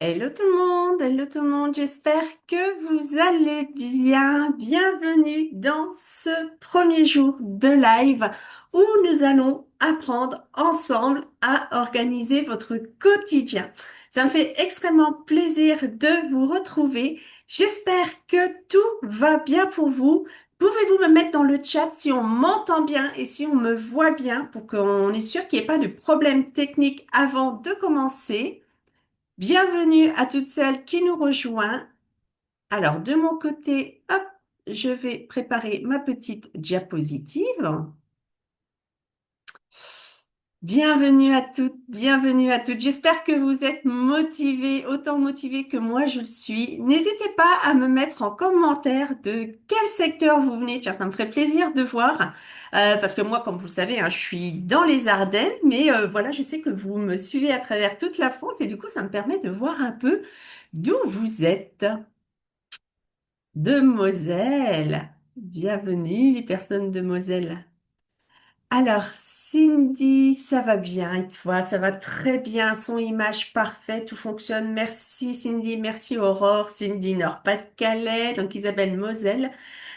Hello tout le monde, j'espère que vous allez bien. Bienvenue dans ce premier jour de live où nous allons apprendre ensemble à organiser votre quotidien. Ça me fait extrêmement plaisir de vous retrouver. J'espère que tout va bien pour vous. Pouvez-vous me mettre dans le chat si on m'entend bien et si on me voit bien pour qu'on est sûr qu'il n'y ait pas de problème technique avant de commencer? Bienvenue à toutes celles qui nous rejoignent. Alors, de mon côté, hop, je vais préparer ma petite diapositive. Bienvenue à toutes, bienvenue à toutes. J'espère que vous êtes motivés, autant motivés que moi je le suis. N'hésitez pas à me mettre en commentaire de quel secteur vous venez. Tiens, ça me ferait plaisir de voir. Parce que moi, comme vous le savez, hein, je suis dans les Ardennes, mais voilà, je sais que vous me suivez à travers toute la France et du coup, ça me permet de voir un peu d'où vous êtes. De Moselle. Bienvenue les personnes de Moselle. Alors, Cindy, ça va bien et toi? Ça va très bien. Son image parfaite, tout fonctionne. Merci Cindy, merci Aurore. Cindy Nord-Pas-de-Calais, donc Isabelle Moselle.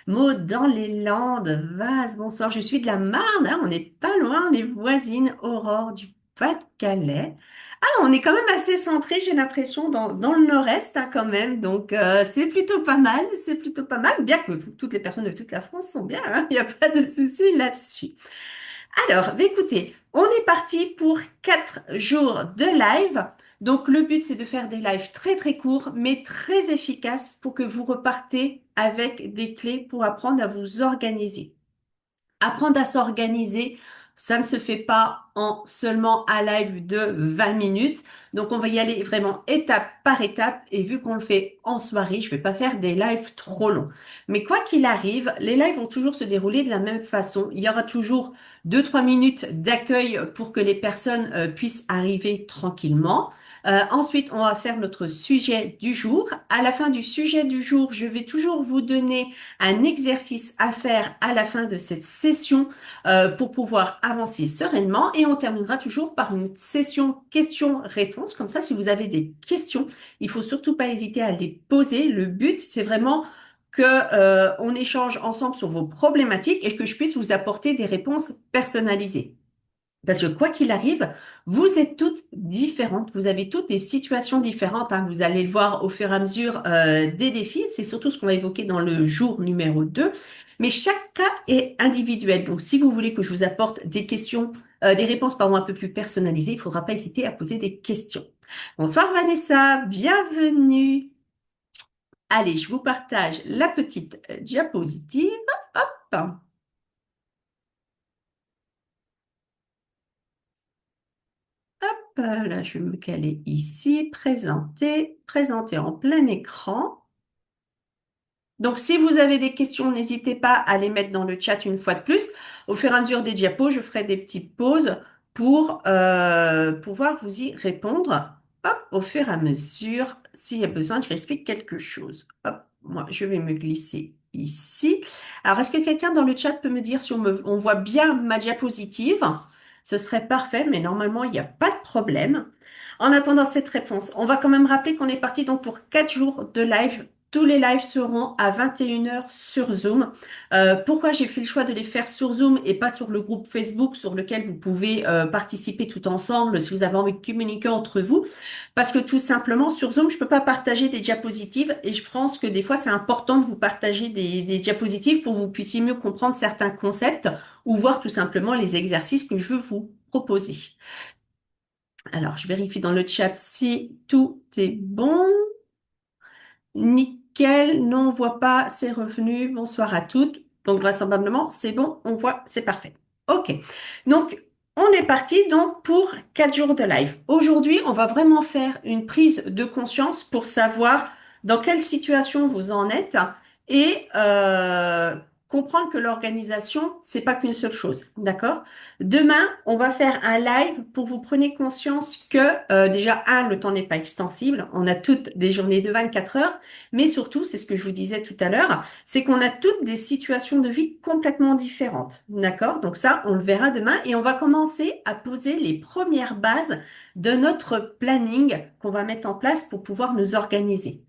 Maud dans les Landes. Vase, bonsoir. Je suis de la Marne, hein, on n'est pas loin, on est voisines. Aurore du Pas-de-Calais. Ah, on est quand même assez centré, j'ai l'impression, dans le nord-est, hein, quand même. Donc, c'est plutôt pas mal, c'est plutôt pas mal. Bien que toutes les personnes de toute la France sont bien, hein, il n'y a pas de souci là-dessus. Alors, bah, écoutez, on est parti pour 4 jours de live. Donc, le but, c'est de faire des lives très très courts, mais très efficaces pour que vous repartez avec des clés pour apprendre à vous organiser. Apprendre à s'organiser, ça ne se fait pas en seulement un live de 20 minutes. Donc, on va y aller vraiment étape par étape. Et vu qu'on le fait en soirée, je vais pas faire des lives trop longs. Mais quoi qu'il arrive, les lives vont toujours se dérouler de la même façon. Il y aura toujours 2-3 minutes d'accueil pour que les personnes puissent arriver tranquillement. Ensuite, on va faire notre sujet du jour. À la fin du sujet du jour, je vais toujours vous donner un exercice à faire à la fin de cette session pour pouvoir avancer sereinement et on terminera toujours par une session questions-réponses. Comme ça, si vous avez des questions, il faut surtout pas hésiter à les poser. Le but, c'est vraiment que on échange ensemble sur vos problématiques et que je puisse vous apporter des réponses personnalisées. Parce que quoi qu'il arrive, vous êtes toutes différentes, vous avez toutes des situations différentes, hein. Vous allez le voir au fur et à mesure des défis, c'est surtout ce qu'on va évoquer dans le jour numéro 2. Mais chaque cas est individuel. Donc si vous voulez que je vous apporte des questions, des réponses pardon, un peu plus personnalisées, il ne faudra pas hésiter à poser des questions. Bonsoir Vanessa, bienvenue. Allez, je vous partage la petite diapositive. Hop. Là, je vais me caler ici, présenter en plein écran. Donc, si vous avez des questions, n'hésitez pas à les mettre dans le chat une fois de plus. Au fur et à mesure des diapos, je ferai des petites pauses pour pouvoir vous y répondre. Hop, au fur et à mesure, s'il y a besoin, je explique quelque chose. Hop, moi, je vais me glisser ici. Alors, est-ce que quelqu'un dans le chat peut me dire si on voit bien ma diapositive? Ce serait parfait, mais normalement, il n'y a pas de problème. En attendant cette réponse, on va quand même rappeler qu'on est parti donc pour 4 jours de live. Tous les lives seront à 21 heures sur Zoom. Pourquoi j'ai fait le choix de les faire sur Zoom et pas sur le groupe Facebook sur lequel vous pouvez participer tout ensemble si vous avez envie de communiquer entre vous? Parce que tout simplement, sur Zoom, je peux pas partager des diapositives et je pense que des fois, c'est important de vous partager des diapositives pour que vous puissiez mieux comprendre certains concepts ou voir tout simplement les exercices que je veux vous proposer. Alors, je vérifie dans le chat si tout est bon. Nickel, non, on voit pas, c'est revenu. Bonsoir à toutes. Donc, vraisemblablement, c'est bon, on voit, c'est parfait. OK. Donc, on est parti donc pour 4 jours de live. Aujourd'hui, on va vraiment faire une prise de conscience pour savoir dans quelle situation vous en êtes et comprendre que l'organisation, c'est pas qu'une seule chose, d'accord? Demain, on va faire un live pour vous preniez conscience que déjà, le temps n'est pas extensible. On a toutes des journées de 24 heures, mais surtout, c'est ce que je vous disais tout à l'heure, c'est qu'on a toutes des situations de vie complètement différentes, d'accord? Donc ça, on le verra demain et on va commencer à poser les premières bases de notre planning qu'on va mettre en place pour pouvoir nous organiser.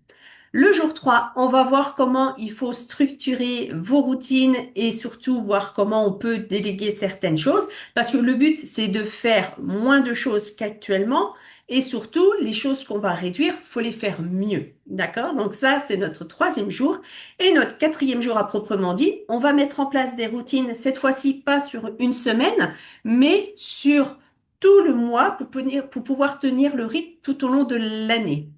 Le jour 3, on va voir comment il faut structurer vos routines et surtout voir comment on peut déléguer certaines choses parce que le but, c'est de faire moins de choses qu'actuellement et surtout, les choses qu'on va réduire, faut les faire mieux. D'accord? Donc ça, c'est notre troisième jour. Et notre quatrième jour à proprement dit, on va mettre en place des routines, cette fois-ci pas sur une semaine, mais sur tout le mois pour pouvoir tenir le rythme tout au long de l'année.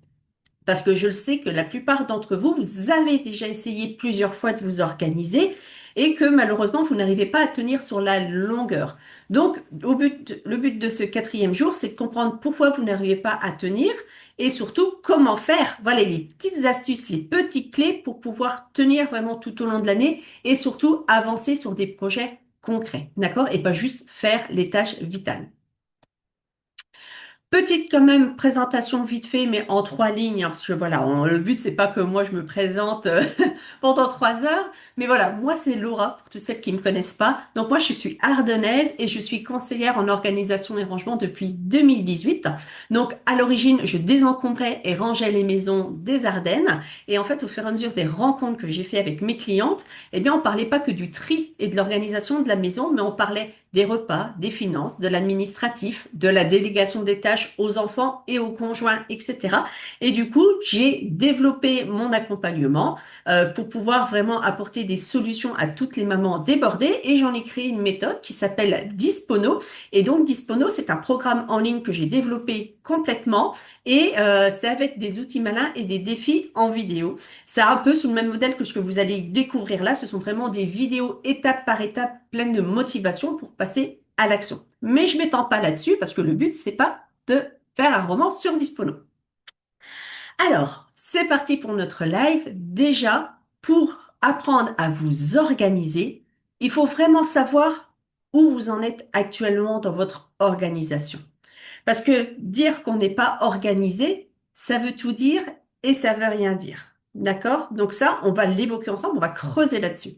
Parce que je le sais que la plupart d'entre vous, vous avez déjà essayé plusieurs fois de vous organiser et que malheureusement, vous n'arrivez pas à tenir sur la longueur. Donc, le but de ce quatrième jour, c'est de comprendre pourquoi vous n'arrivez pas à tenir et surtout comment faire. Voilà les petites astuces, les petites clés pour pouvoir tenir vraiment tout au long de l'année et surtout avancer sur des projets concrets. D'accord? Et pas juste faire les tâches vitales. Petite quand même présentation vite fait, mais en trois lignes, hein, parce que voilà, le but c'est pas que moi je me présente pendant 3 heures, mais voilà, moi c'est Laura pour toutes celles qui me connaissent pas. Donc moi je suis ardennaise et je suis conseillère en organisation et rangement depuis 2018. Donc à l'origine je désencombrais et rangeais les maisons des Ardennes, et en fait au fur et à mesure des rencontres que j'ai fait avec mes clientes, eh bien on parlait pas que du tri et de l'organisation de la maison, mais on parlait des repas, des finances, de l'administratif, de la délégation des tâches aux enfants et aux conjoints, etc. Et du coup, j'ai développé mon accompagnement pour pouvoir vraiment apporter des solutions à toutes les mamans débordées et j'en ai créé une méthode qui s'appelle Dispono. Et donc Dispono, c'est un programme en ligne que j'ai développé complètement et c'est avec des outils malins et des défis en vidéo. C'est un peu sous le même modèle que ce que vous allez découvrir là. Ce sont vraiment des vidéos étape par étape pleines de motivation pour passer à l'action. Mais je m'étends pas là-dessus parce que le but, c'est pas de faire un roman sur Dispono. Alors, c'est parti pour notre live. Déjà, pour apprendre à vous organiser, il faut vraiment savoir où vous en êtes actuellement dans votre organisation. Parce que dire qu'on n'est pas organisé, ça veut tout dire et ça veut rien dire. D'accord? Donc ça, on va l'évoquer ensemble, on va creuser là-dessus.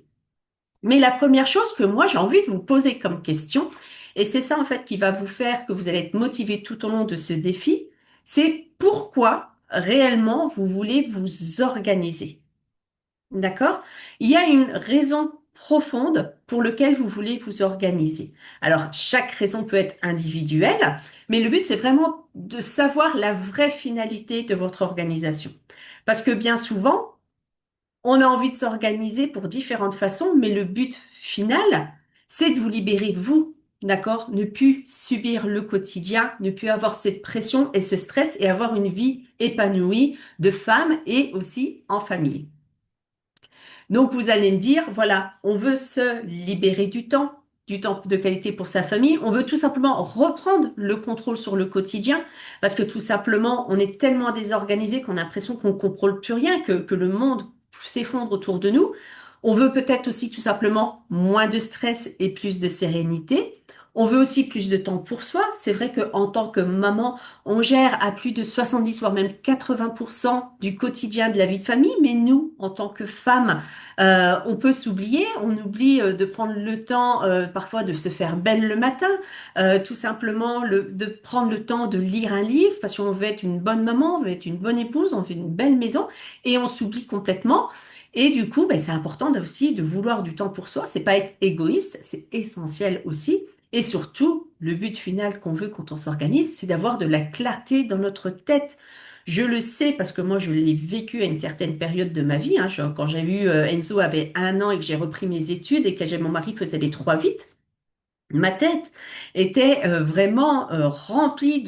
Mais la première chose que moi j'ai envie de vous poser comme question, et c'est ça en fait qui va vous faire que vous allez être motivé tout au long de ce défi, c'est pourquoi réellement vous voulez vous organiser. D'accord? Il y a une raison profonde pour laquelle vous voulez vous organiser. Alors, chaque raison peut être individuelle, mais le but, c'est vraiment de savoir la vraie finalité de votre organisation. Parce que bien souvent, on a envie de s'organiser pour différentes façons, mais le but final, c'est de vous libérer, vous, d'accord? Ne plus subir le quotidien, ne plus avoir cette pression et ce stress et avoir une vie épanouie de femme et aussi en famille. Donc vous allez me dire, voilà, on veut se libérer du temps de qualité pour sa famille. On veut tout simplement reprendre le contrôle sur le quotidien parce que tout simplement, on est tellement désorganisé qu'on a l'impression qu'on ne contrôle plus rien, que le monde s'effondre autour de nous. On veut peut-être aussi tout simplement moins de stress et plus de sérénité. On veut aussi plus de temps pour soi. C'est vrai qu'en tant que maman, on gère à plus de 70 voire même 80% du quotidien de la vie de famille, mais nous, en tant que femmes, on peut s'oublier, on oublie de prendre le temps parfois de se faire belle le matin, tout simplement de prendre le temps de lire un livre parce qu'on veut être une bonne maman, on veut être une bonne épouse, on veut une belle maison et on s'oublie complètement. Et du coup, ben, c'est important aussi de vouloir du temps pour soi. C'est pas être égoïste, c'est essentiel aussi. Et surtout, le but final qu'on veut quand on s'organise, c'est d'avoir de la clarté dans notre tête. Je le sais parce que moi, je l'ai vécu à une certaine période de ma vie. Hein. Quand j'ai eu Enzo avait 1 an et que j'ai repris mes études et que mon mari faisait les 3-8, ma tête était vraiment remplie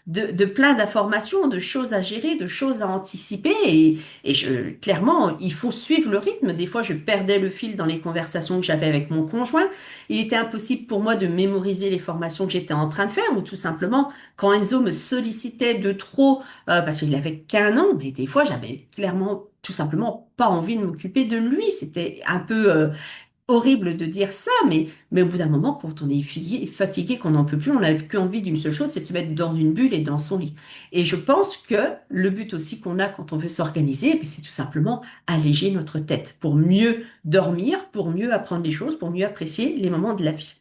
de plein d'informations, de choses à gérer, de choses à anticiper. Clairement, il faut suivre le rythme. Des fois, je perdais le fil dans les conversations que j'avais avec mon conjoint. Il était impossible pour moi de mémoriser les formations que j'étais en train de faire, ou tout simplement, quand Enzo me sollicitait de trop, parce qu'il avait qu'1 an, mais des fois, j'avais clairement, tout simplement, pas envie de m'occuper de lui. C'était un peu horrible de dire ça, mais au bout d'un moment, quand on est fatigué, qu'on n'en peut plus, on n'a qu'envie d'une seule chose, c'est de se mettre dans une bulle et dans son lit. Et je pense que le but aussi qu'on a quand on veut s'organiser, ben, c'est tout simplement alléger notre tête pour mieux dormir, pour mieux apprendre les choses, pour mieux apprécier les moments de la vie.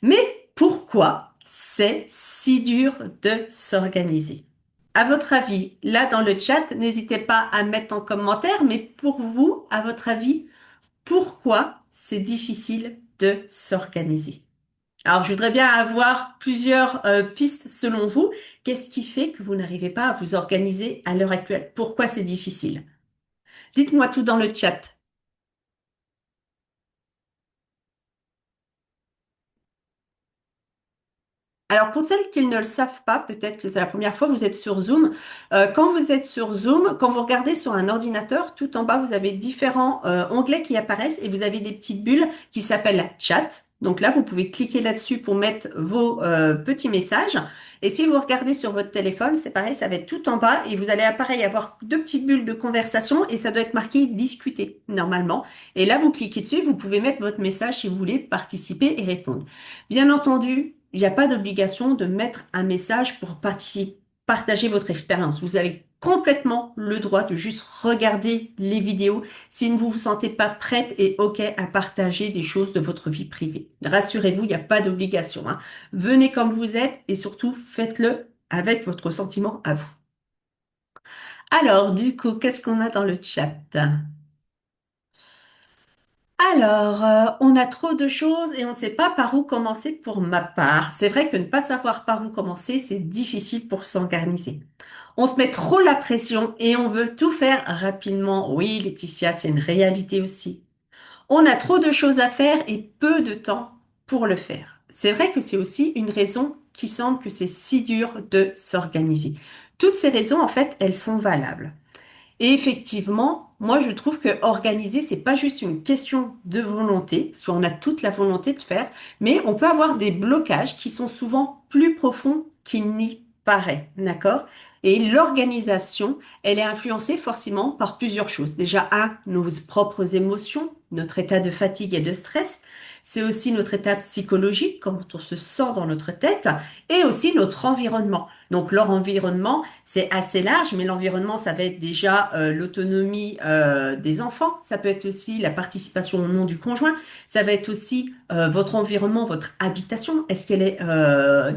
Mais pourquoi c'est si dur de s'organiser? À votre avis, là dans le chat, n'hésitez pas à mettre en commentaire, mais pour vous, à votre avis, pourquoi c'est difficile de s'organiser? Alors, je voudrais bien avoir plusieurs pistes selon vous. Qu'est-ce qui fait que vous n'arrivez pas à vous organiser à l'heure actuelle? Pourquoi c'est difficile? Dites-moi tout dans le chat. Alors pour celles qui ne le savent pas, peut-être que c'est la première fois, vous êtes sur Zoom. Quand vous êtes sur Zoom, quand vous regardez sur un ordinateur, tout en bas, vous avez différents onglets qui apparaissent et vous avez des petites bulles qui s'appellent chat. Donc là, vous pouvez cliquer là-dessus pour mettre vos petits messages. Et si vous regardez sur votre téléphone, c'est pareil, ça va être tout en bas et vous allez pareil avoir deux petites bulles de conversation et ça doit être marqué discuter normalement. Et là, vous cliquez dessus, vous pouvez mettre votre message si vous voulez participer et répondre. Bien entendu, il n'y a pas d'obligation de mettre un message pour partager votre expérience. Vous avez complètement le droit de juste regarder les vidéos si vous vous sentez pas prête et OK à partager des choses de votre vie privée. Rassurez-vous, il n'y a pas d'obligation, hein. Venez comme vous êtes et surtout faites-le avec votre sentiment à vous. Alors, du coup, qu'est-ce qu'on a dans le chat? Alors, on a trop de choses et on ne sait pas par où commencer pour ma part. C'est vrai que ne pas savoir par où commencer, c'est difficile pour s'organiser. On se met trop la pression et on veut tout faire rapidement. Oui, Laetitia, c'est une réalité aussi. On a trop de choses à faire et peu de temps pour le faire. C'est vrai que c'est aussi une raison qui semble que c'est si dur de s'organiser. Toutes ces raisons, en fait, elles sont valables. Et effectivement, moi je trouve que organiser, c'est pas juste une question de volonté, parce qu'on a toute la volonté de faire, mais on peut avoir des blocages qui sont souvent plus profonds qu'il n'y paraît, d'accord? Et l'organisation, elle est influencée forcément par plusieurs choses. Déjà, un, nos propres émotions, notre état de fatigue et de stress. C'est aussi notre état psychologique, quand on se sent dans notre tête, et aussi notre environnement. Donc leur environnement, c'est assez large, mais l'environnement, ça va être déjà l'autonomie des enfants, ça peut être aussi la participation au nom du conjoint, ça va être aussi votre environnement, votre habitation, est-ce qu'elle est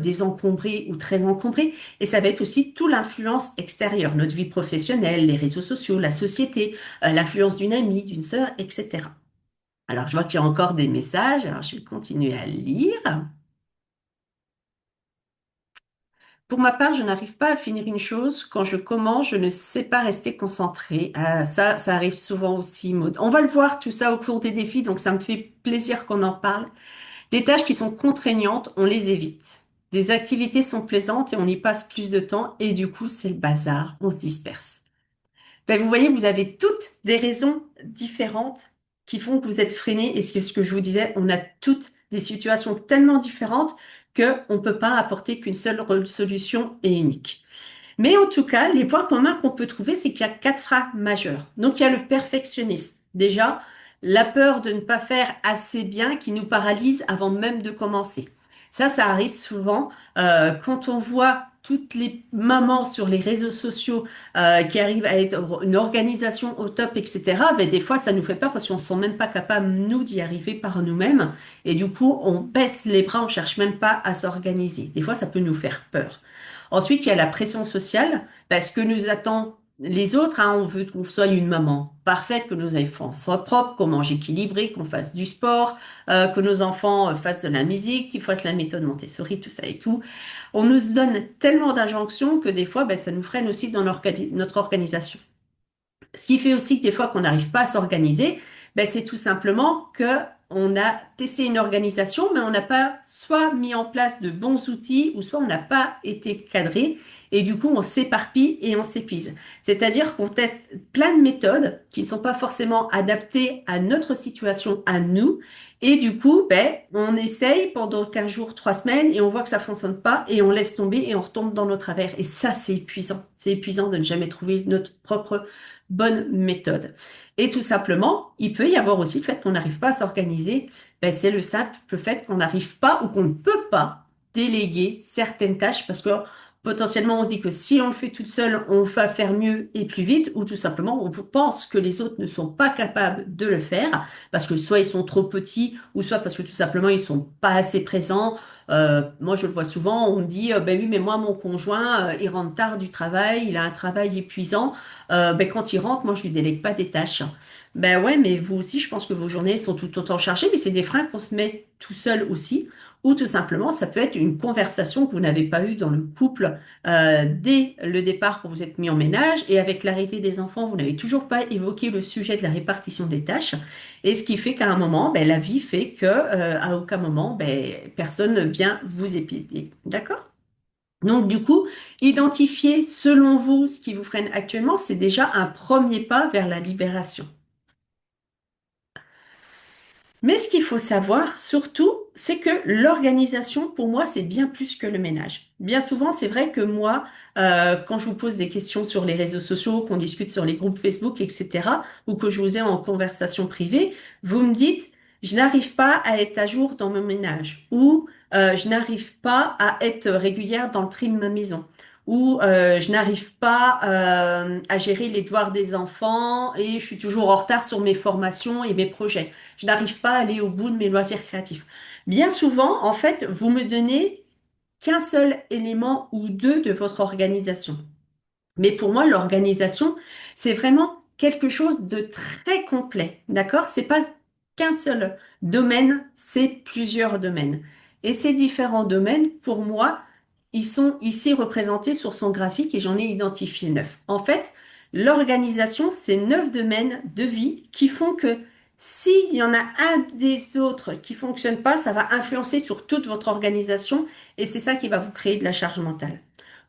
désencombrée ou très encombrée, et ça va être aussi toute l'influence extérieure, notre vie professionnelle, les réseaux sociaux, la société, l'influence d'une amie, d'une sœur, etc. Alors je vois qu'il y a encore des messages, alors je vais continuer à lire. Pour ma part, je n'arrive pas à finir une chose. Quand je commence, je ne sais pas rester concentrée. Ah, ça arrive souvent aussi, Maud. On va le voir tout ça au cours des défis, donc ça me fait plaisir qu'on en parle. Des tâches qui sont contraignantes, on les évite. Des activités sont plaisantes et on y passe plus de temps et du coup, c'est le bazar, on se disperse. Ben, vous voyez, vous avez toutes des raisons différentes qui font que vous êtes freiné. Et c'est ce que je vous disais, on a toutes des situations tellement différentes qu'on ne peut pas apporter qu'une seule solution et unique. Mais en tout cas, les points communs qu'on peut trouver, c'est qu'il y a quatre freins majeurs. Donc, il y a le perfectionnisme. Déjà, la peur de ne pas faire assez bien qui nous paralyse avant même de commencer. Ça arrive souvent quand on voit toutes les mamans sur les réseaux sociaux qui arrivent à être une organisation au top, etc. Ben, des fois, ça nous fait peur parce qu'on ne se sent même pas capable, nous, d'y arriver par nous-mêmes. Et du coup, on baisse les bras, on cherche même pas à s'organiser. Des fois, ça peut nous faire peur. Ensuite, il y a la pression sociale, parce que nous attend les autres, hein, on veut qu'on soit une maman parfaite, que nos enfants soient propres, qu'on mange équilibré, qu'on fasse du sport, que nos enfants fassent de la musique, qu'ils fassent la méthode Montessori, tout ça et tout. On nous donne tellement d'injonctions que des fois, ben, ça nous freine aussi dans notre organisation. Ce qui fait aussi que des fois qu'on n'arrive pas à s'organiser, ben, c'est tout simplement que on a testé une organisation, mais on n'a pas soit mis en place de bons outils, ou soit on n'a pas été cadré, et du coup on s'éparpille et on s'épuise. C'est-à-dire qu'on teste plein de méthodes qui ne sont pas forcément adaptées à notre situation, à nous, et du coup, ben, on essaye pendant 15 jours, 3 semaines, et on voit que ça fonctionne pas, et on laisse tomber, et on retombe dans nos travers. Et ça, c'est épuisant. C'est épuisant de ne jamais trouver notre propre bonne méthode. Et tout simplement, il peut y avoir aussi le fait qu'on n'arrive pas à s'organiser. Ben, c'est le simple fait qu'on n'arrive pas ou qu'on ne peut pas déléguer certaines tâches parce que potentiellement on se dit que si on le fait toute seule, on va faire mieux et plus vite, ou tout simplement on pense que les autres ne sont pas capables de le faire parce que soit ils sont trop petits ou soit parce que tout simplement ils sont pas assez présents. Moi, je le vois souvent, on me dit, ben oui, mais moi, mon conjoint, il rentre tard du travail, il a un travail épuisant. Ben, quand il rentre, moi, je lui délègue pas des tâches. Ben ouais, mais vous aussi, je pense que vos journées sont tout autant chargées, mais c'est des freins qu'on se met tout seul aussi. Ou tout simplement, ça peut être une conversation que vous n'avez pas eue dans le couple dès le départ quand vous êtes mis en ménage. Et avec l'arrivée des enfants, vous n'avez toujours pas évoqué le sujet de la répartition des tâches. Et ce qui fait qu'à un moment, ben, la vie fait que à aucun moment, ben, personne ne vient vous épier. D'accord? Donc, du coup, identifier selon vous ce qui vous freine actuellement, c'est déjà un premier pas vers la libération. Mais ce qu'il faut savoir, surtout, c'est que l'organisation, pour moi, c'est bien plus que le ménage. Bien souvent, c'est vrai que moi, quand je vous pose des questions sur les réseaux sociaux, qu'on discute sur les groupes Facebook, etc., ou que je vous ai en conversation privée, vous me dites, je n'arrive pas à être à jour dans mon ménage, ou je n'arrive pas à être régulière dans le tri de ma maison, ou je n'arrive pas à gérer les devoirs des enfants et je suis toujours en retard sur mes formations et mes projets. Je n'arrive pas à aller au bout de mes loisirs créatifs. Bien souvent, en fait, vous me donnez qu'un seul élément ou deux de votre organisation. Mais pour moi, l'organisation, c'est vraiment quelque chose de très complet. D'accord? C'est pas qu'un seul domaine, c'est plusieurs domaines. Et ces différents domaines, pour moi, ils sont ici représentés sur son graphique et j'en ai identifié 9. En fait, l'organisation, c'est 9 domaines de vie qui font que s'il y en a un des autres qui fonctionne pas, ça va influencer sur toute votre organisation et c'est ça qui va vous créer de la charge mentale.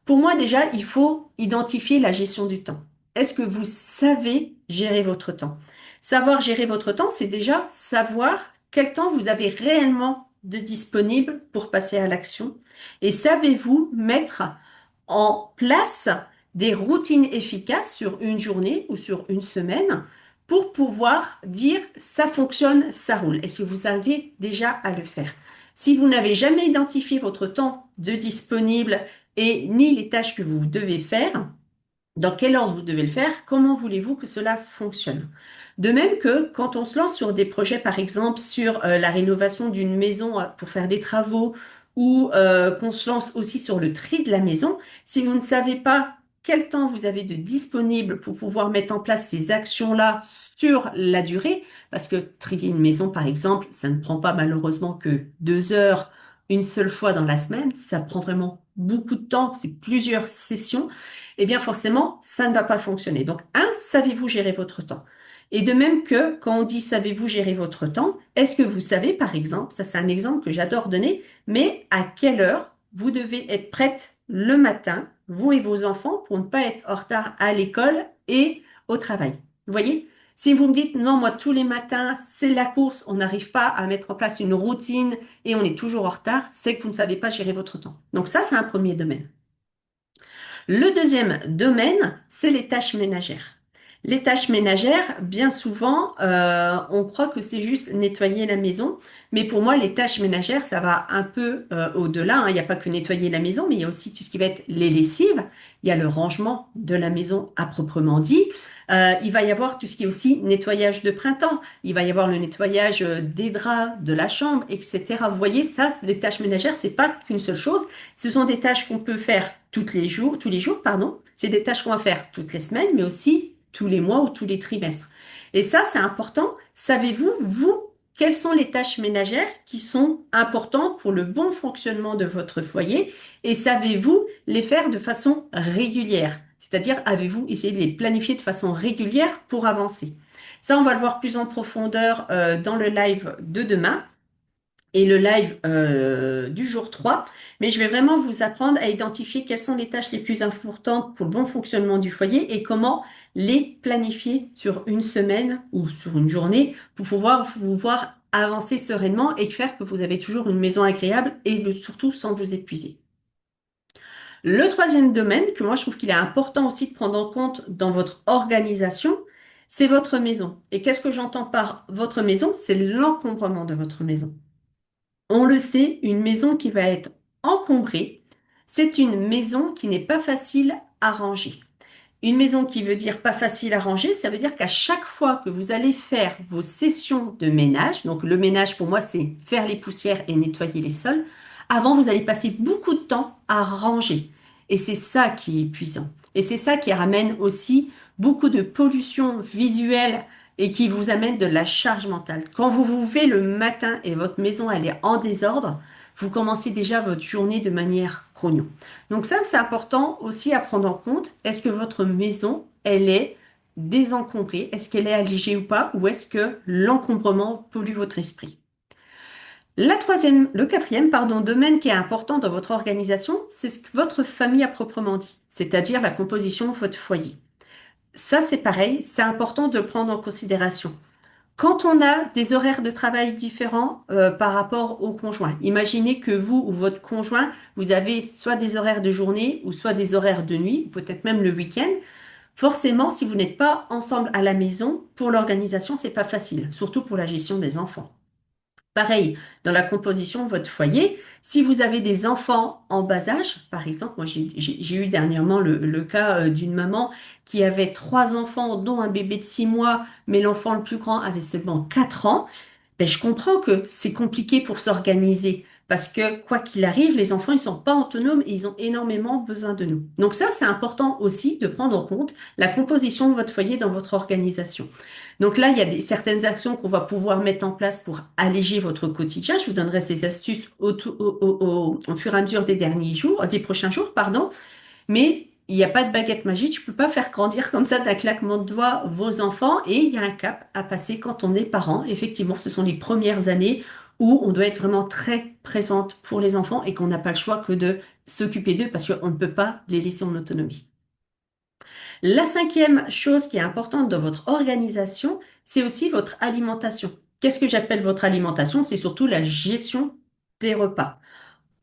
Pour moi, déjà, il faut identifier la gestion du temps. Est-ce que vous savez gérer votre temps? Savoir gérer votre temps, c'est déjà savoir quel temps vous avez réellement de disponible pour passer à l'action. Et savez-vous mettre en place des routines efficaces sur une journée ou sur une semaine pour pouvoir dire ça fonctionne, ça roule. Est-ce que vous avez déjà à le faire? Si vous n'avez jamais identifié votre temps de disponible et ni les tâches que vous devez faire, dans quel ordre vous devez le faire, comment voulez-vous que cela fonctionne? De même que quand on se lance sur des projets, par exemple sur la rénovation d'une maison pour faire des travaux, ou qu'on se lance aussi sur le tri de la maison, si vous ne savez pas quel temps vous avez de disponible pour pouvoir mettre en place ces actions-là sur la durée, parce que trier une maison, par exemple, ça ne prend pas malheureusement que 2 heures une seule fois dans la semaine, ça prend vraiment beaucoup de temps, c'est plusieurs sessions eh bien forcément, ça ne va pas fonctionner. Donc, savez-vous gérer votre temps? Et de même que quand on dit savez-vous gérer votre temps, est-ce que vous savez, par exemple, ça c'est un exemple que j'adore donner, mais à quelle heure vous devez être prête le matin, vous et vos enfants, pour ne pas être en retard à l'école et au travail. Vous voyez? Si vous me dites non, moi tous les matins, c'est la course, on n'arrive pas à mettre en place une routine et on est toujours en retard, c'est que vous ne savez pas gérer votre temps. Donc ça, c'est un premier domaine. Le deuxième domaine, c'est les tâches ménagères. Les tâches ménagères, bien souvent, on croit que c'est juste nettoyer la maison, mais pour moi, les tâches ménagères, ça va un peu au-delà, hein. Il n'y a pas que nettoyer la maison, mais il y a aussi tout ce qui va être les lessives. Il y a le rangement de la maison à proprement dit. Il va y avoir tout ce qui est aussi nettoyage de printemps. Il va y avoir le nettoyage des draps, de la chambre, etc. Vous voyez, ça, les tâches ménagères, c'est pas qu'une seule chose. Ce sont des tâches qu'on peut faire tous les jours, pardon. C'est des tâches qu'on va faire toutes les semaines, mais aussi tous les mois ou tous les trimestres. Et ça, c'est important. Savez-vous, vous, quelles sont les tâches ménagères qui sont importantes pour le bon fonctionnement de votre foyer? Et savez-vous les faire de façon régulière? C'est-à-dire, avez-vous essayé de les planifier de façon régulière pour avancer? Ça, on va le voir plus en profondeur dans le live de demain. et le live du jour 3. Mais je vais vraiment vous apprendre à identifier quelles sont les tâches les plus importantes pour le bon fonctionnement du foyer et comment les planifier sur une semaine ou sur une journée pour pouvoir vous voir avancer sereinement et faire que vous avez toujours une maison agréable et surtout sans vous épuiser. Le troisième domaine, que moi je trouve qu'il est important aussi de prendre en compte dans votre organisation, c'est votre maison. Et qu'est-ce que j'entends par votre maison? C'est l'encombrement de votre maison. On le sait, une maison qui va être encombrée, c'est une maison qui n'est pas facile à ranger. Une maison qui veut dire pas facile à ranger, ça veut dire qu'à chaque fois que vous allez faire vos sessions de ménage, donc le ménage pour moi c'est faire les poussières et nettoyer les sols, avant vous allez passer beaucoup de temps à ranger. Et c'est ça qui est épuisant. Et c'est ça qui ramène aussi beaucoup de pollution visuelle et qui vous amène de la charge mentale. Quand vous vous levez le matin et votre maison elle est en désordre, vous commencez déjà votre journée de manière grognon. Donc ça, c'est important aussi à prendre en compte. Est-ce que votre maison, elle est désencombrée? Est-ce qu'elle est allégée ou pas? Ou est-ce que l'encombrement pollue votre esprit? Le quatrième, pardon, domaine qui est important dans votre organisation, c'est ce que votre famille a proprement dit, c'est-à-dire la composition de votre foyer. Ça, c'est pareil, c'est important de le prendre en considération. Quand on a des horaires de travail différents par rapport au conjoint, imaginez que vous ou votre conjoint, vous avez soit des horaires de journée ou soit des horaires de nuit, ou peut-être même le week-end. Forcément, si vous n'êtes pas ensemble à la maison, pour l'organisation, c'est pas facile, surtout pour la gestion des enfants. Pareil, dans la composition de votre foyer, si vous avez des enfants en bas âge, par exemple, moi j'ai eu dernièrement le cas d'une maman qui avait trois enfants, dont un bébé de 6 mois, mais l'enfant le plus grand avait seulement 4 ans. Ben, je comprends que c'est compliqué pour s'organiser parce que quoi qu'il arrive, les enfants, ils sont pas autonomes et ils ont énormément besoin de nous. Donc ça, c'est important aussi de prendre en compte la composition de votre foyer dans votre organisation. Donc là, il y a certaines actions qu'on va pouvoir mettre en place pour alléger votre quotidien. Je vous donnerai ces astuces au fur et à mesure des derniers jours, des prochains jours, pardon. Mais il n'y a pas de baguette magique. Je ne peux pas faire grandir comme ça d'un claquement de doigts vos enfants. Et il y a un cap à passer quand on est parent. Effectivement, ce sont les premières années où on doit être vraiment très présente pour les enfants et qu'on n'a pas le choix que de s'occuper d'eux parce qu'on ne peut pas les laisser en autonomie. La cinquième chose qui est importante dans votre organisation, c'est aussi votre alimentation. Qu'est-ce que j'appelle votre alimentation? C'est surtout la gestion des repas.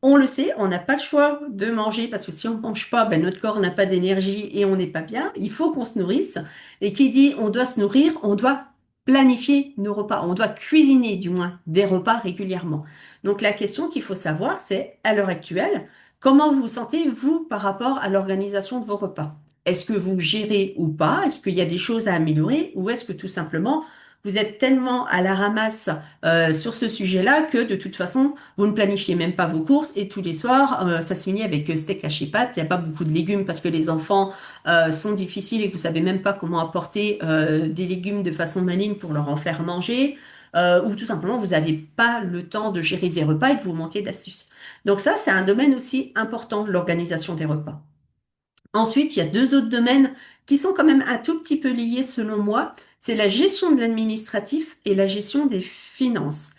On le sait, on n'a pas le choix de manger parce que si on ne mange pas, ben notre corps n'a pas d'énergie et on n'est pas bien. Il faut qu'on se nourrisse. Et qui dit on doit se nourrir, on doit planifier nos repas. On doit cuisiner du moins des repas régulièrement. Donc la question qu'il faut savoir, c'est à l'heure actuelle, comment vous vous sentez, vous, par rapport à l'organisation de vos repas? Est-ce que vous gérez ou pas? Est-ce qu'il y a des choses à améliorer? Ou est-ce que tout simplement, vous êtes tellement à la ramasse sur ce sujet-là que de toute façon, vous ne planifiez même pas vos courses et tous les soirs, ça se finit avec steak haché pâtes. Il n'y a pas beaucoup de légumes parce que les enfants sont difficiles et que vous savez même pas comment apporter des légumes de façon maligne pour leur en faire manger. Ou tout simplement, vous n'avez pas le temps de gérer des repas et que vous manquez d'astuces. Donc ça, c'est un domaine aussi important, l'organisation des repas. Ensuite, il y a deux autres domaines qui sont quand même un tout petit peu liés selon moi. C'est la gestion de l'administratif et la gestion des finances.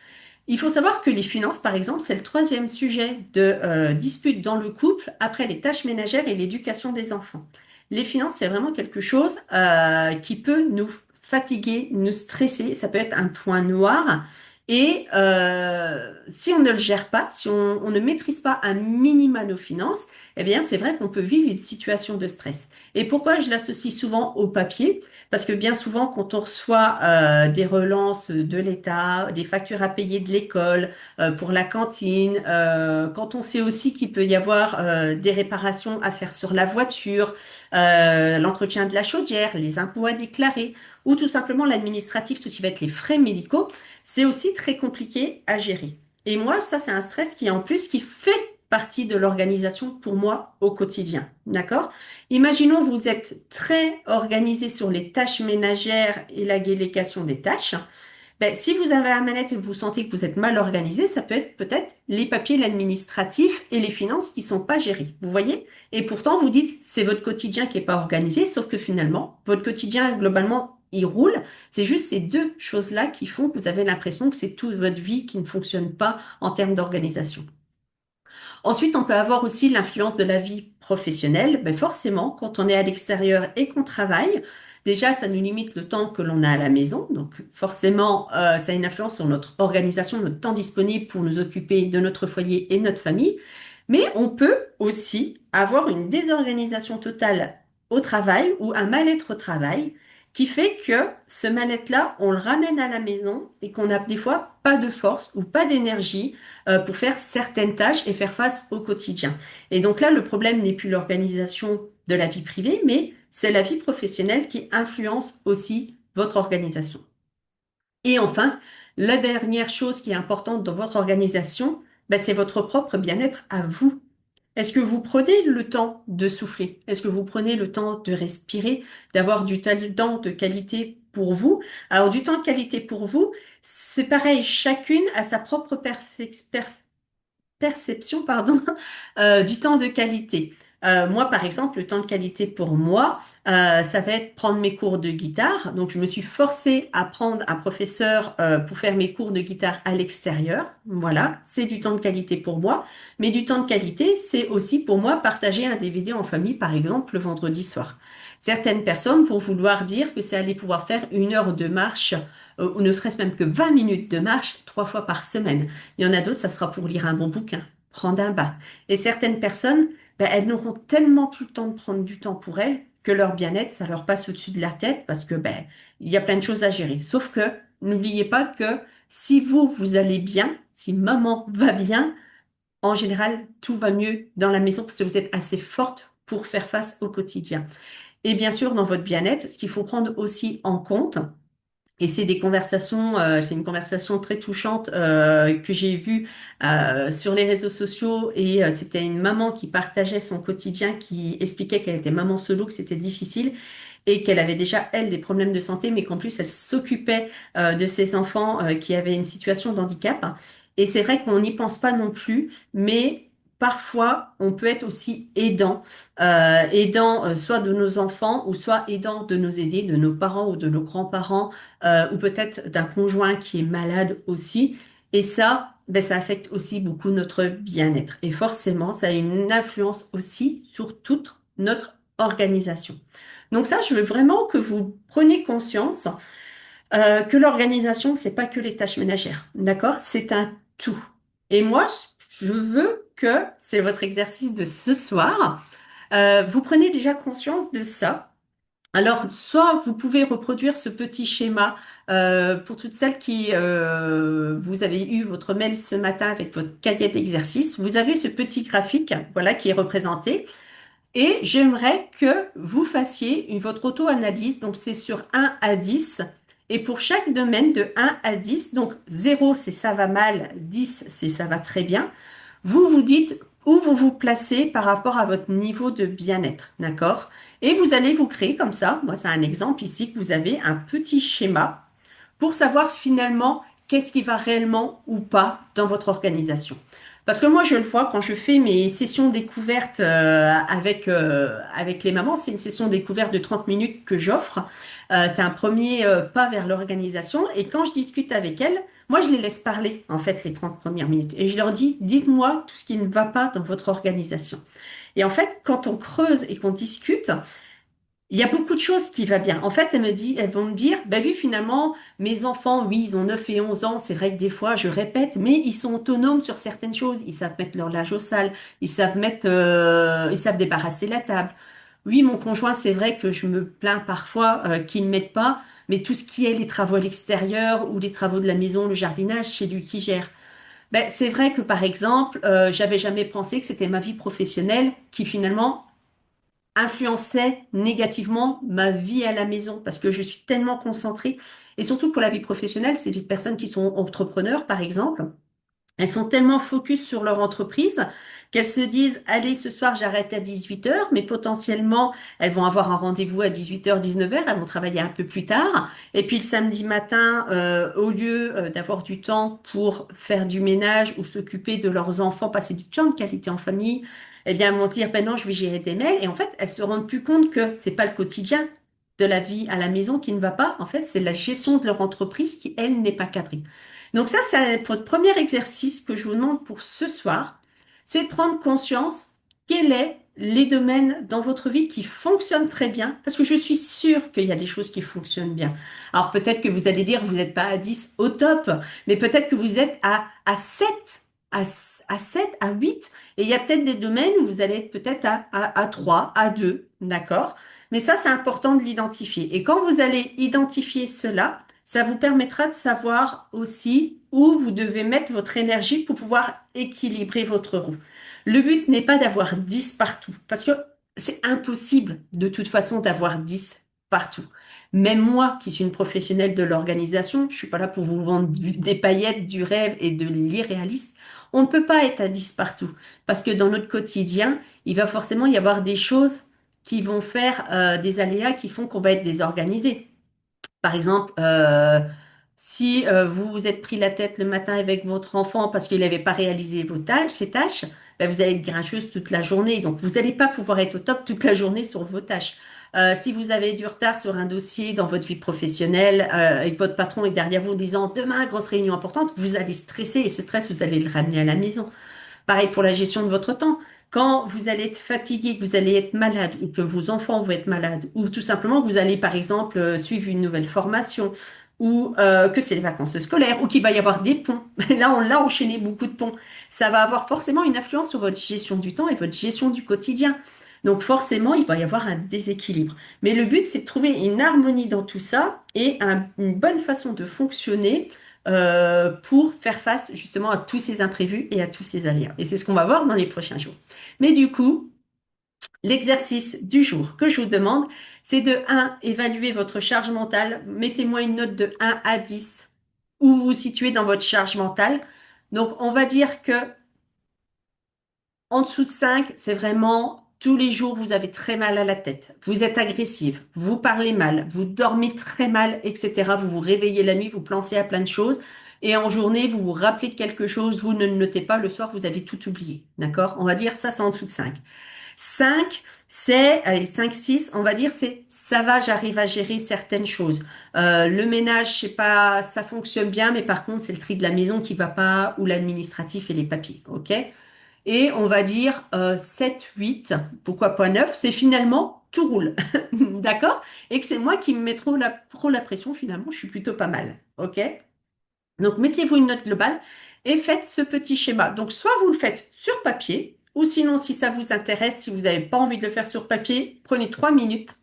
Il faut savoir que les finances, par exemple, c'est le troisième sujet de dispute dans le couple après les tâches ménagères et l'éducation des enfants. Les finances, c'est vraiment quelque chose qui peut nous fatiguer, nous stresser. Ça peut être un point noir. Et si on ne le gère pas, si on ne maîtrise pas un minima nos finances, eh bien, c'est vrai qu'on peut vivre une situation de stress. Et pourquoi je l'associe souvent au papier? Parce que bien souvent, quand on reçoit des relances de l'État, des factures à payer de l'école, pour la cantine, quand on sait aussi qu'il peut y avoir des réparations à faire sur la voiture, l'entretien de la chaudière, les impôts à déclarer, ou tout simplement l'administratif, tout ce qui va être les frais médicaux, c'est aussi très compliqué à gérer. Et moi, ça, c'est un stress qui, en plus, qui fait partie de l'organisation pour moi au quotidien. D'accord? Imaginons vous êtes très organisé sur les tâches ménagères et la délégation des tâches. Ben, si vous avez un mal-être et que vous sentez que vous êtes mal organisé, ça peut être peut-être les papiers, l'administratif et les finances qui sont pas gérés. Vous voyez? Et pourtant, vous dites, c'est votre quotidien qui est pas organisé, sauf que finalement, votre quotidien, globalement, il roule. C'est juste ces deux choses-là qui font que vous avez l'impression que c'est toute votre vie qui ne fonctionne pas en termes d'organisation. Ensuite, on peut avoir aussi l'influence de la vie professionnelle. Ben forcément, quand on est à l'extérieur et qu'on travaille, déjà, ça nous limite le temps que l'on a à la maison. Donc, forcément, ça a une influence sur notre organisation, notre temps disponible pour nous occuper de notre foyer et de notre famille. Mais on peut aussi avoir une désorganisation totale au travail ou un mal-être au travail qui fait que ce mal-être-là, on le ramène à la maison et qu'on n'a des fois pas de force ou pas d'énergie pour faire certaines tâches et faire face au quotidien. Et donc là, le problème n'est plus l'organisation de la vie privée, mais c'est la vie professionnelle qui influence aussi votre organisation. Et enfin, la dernière chose qui est importante dans votre organisation, ben, c'est votre propre bien-être à vous. Est-ce que vous prenez le temps de souffler? Est-ce que vous prenez le temps de respirer, d'avoir du temps de qualité pour vous? Alors, du temps de qualité pour vous, c'est pareil, chacune a sa propre perception, pardon, du temps de qualité. Moi, par exemple, le temps de qualité pour moi, ça va être prendre mes cours de guitare. Donc, je me suis forcée à prendre un professeur pour faire mes cours de guitare à l'extérieur. Voilà, c'est du temps de qualité pour moi. Mais du temps de qualité, c'est aussi pour moi partager un DVD en famille, par exemple, le vendredi soir. Certaines personnes vont vouloir dire que c'est aller pouvoir faire 1 heure de marche, ou ne serait-ce même que 20 minutes de marche 3 fois par semaine. Il y en a d'autres, ça sera pour lire un bon bouquin, prendre un bain. Et certaines personnes, ben, elles n'auront tellement plus le temps de prendre du temps pour elles que leur bien-être, ça leur passe au-dessus de la tête parce que ben, il y a plein de choses à gérer. Sauf que n'oubliez pas que si vous, vous allez bien, si maman va bien, en général, tout va mieux dans la maison parce que vous êtes assez forte pour faire face au quotidien. Et bien sûr, dans votre bien-être, ce qu'il faut prendre aussi en compte, et c'est des conversations, c'est une conversation très touchante que j'ai vue sur les réseaux sociaux et c'était une maman qui partageait son quotidien, qui expliquait qu'elle était maman solo, que c'était difficile et qu'elle avait déjà elle des problèmes de santé, mais qu'en plus elle s'occupait de ses enfants qui avaient une situation de handicap. Et c'est vrai qu'on n'y pense pas non plus, mais parfois on peut être aussi aidant soit de nos enfants ou soit aidant de nos aidés, de nos parents ou de nos grands-parents ou peut-être d'un conjoint qui est malade aussi. Et ça, ben, ça affecte aussi beaucoup notre bien-être. Et forcément, ça a une influence aussi sur toute notre organisation. Donc ça, je veux vraiment que vous preniez conscience que l'organisation, c'est pas que les tâches ménagères, d'accord? C'est un tout. Et moi, je veux que, c'est votre exercice de ce soir, vous prenez déjà conscience de ça. Alors, soit vous pouvez reproduire ce petit schéma pour toutes celles qui vous avez eu votre mail ce matin avec votre cahier d'exercice. Vous avez ce petit graphique, voilà, qui est représenté. Et j'aimerais que vous fassiez votre auto-analyse. Donc, c'est sur 1 à 10. Et pour chaque domaine de 1 à 10, donc 0 c'est ça va mal, 10 c'est ça va très bien, vous vous dites où vous vous placez par rapport à votre niveau de bien-être, d'accord? Et vous allez vous créer comme ça, moi c'est un exemple ici, que vous avez un petit schéma pour savoir finalement qu'est-ce qui va réellement ou pas dans votre organisation. Parce que moi, je le vois quand je fais mes sessions découvertes avec les mamans, c'est une session découverte de 30 minutes que j'offre. C'est un premier pas vers l'organisation. Et quand je discute avec elles, moi, je les laisse parler, en fait, les 30 premières minutes. Et je leur dis, dites-moi tout ce qui ne va pas dans votre organisation. Et en fait, quand on creuse et qu'on discute, il y a beaucoup de choses qui vont bien. En fait, elles vont me dire, bah oui, finalement, mes enfants, oui, ils ont 9 et 11 ans. C'est vrai que des fois, je répète, mais ils sont autonomes sur certaines choses. Ils savent mettre leur linge au sale. Ils savent débarrasser la table. Oui, mon conjoint, c'est vrai que je me plains parfois qu'il ne m'aide pas, mais tout ce qui est les travaux à l'extérieur ou les travaux de la maison, le jardinage, c'est lui qui gère. Ben, c'est vrai que par exemple, j'avais jamais pensé que c'était ma vie professionnelle qui finalement influençait négativement ma vie à la maison parce que je suis tellement concentrée. Et surtout pour la vie professionnelle, c'est des personnes qui sont entrepreneurs, par exemple. Elles sont tellement focus sur leur entreprise qu'elles se disent, allez, ce soir, j'arrête à 18 heures, mais potentiellement, elles vont avoir un rendez-vous à 18 h, 19 h, elles vont travailler un peu plus tard. Et puis le samedi matin, au lieu d'avoir du temps pour faire du ménage ou s'occuper de leurs enfants, passer du temps de qualité en famille, eh bien, elles vont dire, ben non, je vais gérer des mails. Et en fait, elles se rendent plus compte que c'est pas le quotidien. de la vie à la maison qui ne va pas. En fait, c'est la gestion de leur entreprise qui, elle, n'est pas cadrée. Donc ça, c'est votre premier exercice que je vous demande pour ce soir, c'est de prendre conscience quels sont les domaines dans votre vie qui fonctionnent très bien, parce que je suis sûre qu'il y a des choses qui fonctionnent bien. Alors peut-être que vous allez dire que vous n'êtes pas à 10 au top, mais peut-être que vous êtes à 7, à 7, à 8, et il y a peut-être des domaines où vous allez être peut-être à 3, à 2, d'accord? Mais ça, c'est important de l'identifier. Et quand vous allez identifier cela, ça vous permettra de savoir aussi où vous devez mettre votre énergie pour pouvoir équilibrer votre roue. Le but n'est pas d'avoir 10 partout, parce que c'est impossible de toute façon d'avoir 10 partout. Même moi, qui suis une professionnelle de l'organisation, je suis pas là pour vous vendre des paillettes, du rêve et de l'irréaliste. On ne peut pas être à 10 partout, parce que dans notre quotidien, il va forcément y avoir des choses qui vont faire des aléas qui font qu'on va être désorganisé. Par exemple, si vous vous êtes pris la tête le matin avec votre enfant parce qu'il n'avait pas réalisé ses tâches, ben vous allez être grincheuse toute la journée. Donc, vous n'allez pas pouvoir être au top toute la journée sur vos tâches. Si vous avez du retard sur un dossier dans votre vie professionnelle et que votre patron est derrière vous en disant demain, grosse réunion importante, vous allez stresser et ce stress, vous allez le ramener à la maison. Pareil pour la gestion de votre temps. Quand vous allez être fatigué, que vous allez être malade ou que vos enfants vont être malades ou tout simplement vous allez par exemple suivre une nouvelle formation ou que c'est les vacances scolaires ou qu'il va y avoir des ponts. Là, on l'a enchaîné beaucoup de ponts. Ça va avoir forcément une influence sur votre gestion du temps et votre gestion du quotidien. Donc forcément, il va y avoir un déséquilibre. Mais le but, c'est de trouver une harmonie dans tout ça et une bonne façon de fonctionner pour faire face justement à tous ces imprévus et à tous ces aléas. Et c'est ce qu'on va voir dans les prochains jours. Mais du coup, l'exercice du jour que je vous demande, c'est de un, évaluer votre charge mentale. Mettez-moi une note de 1 à 10 où vous vous situez dans votre charge mentale. Donc, on va dire que en dessous de 5, c'est vraiment tous les jours, vous avez très mal à la tête. Vous êtes agressive, vous parlez mal, vous dormez très mal, etc. Vous vous réveillez la nuit, vous pensez à plein de choses. Et en journée, vous vous rappelez de quelque chose, vous ne le notez pas. Le soir, vous avez tout oublié. D'accord? On va dire ça, c'est en dessous de 5. 5, c'est, allez, 5, 6, on va dire, c'est ça va, j'arrive à gérer certaines choses. Le ménage, je sais pas, ça fonctionne bien, mais par contre, c'est le tri de la maison qui va pas ou l'administratif et les papiers. OK? Et on va dire 7, 8, pourquoi pas 9, c'est finalement tout roule. D'accord? Et que c'est moi qui me mets trop la pression, finalement, je suis plutôt pas mal. OK? Donc, mettez-vous une note globale et faites ce petit schéma. Donc, soit vous le faites sur papier, ou sinon, si ça vous intéresse, si vous n'avez pas envie de le faire sur papier, prenez 3 minutes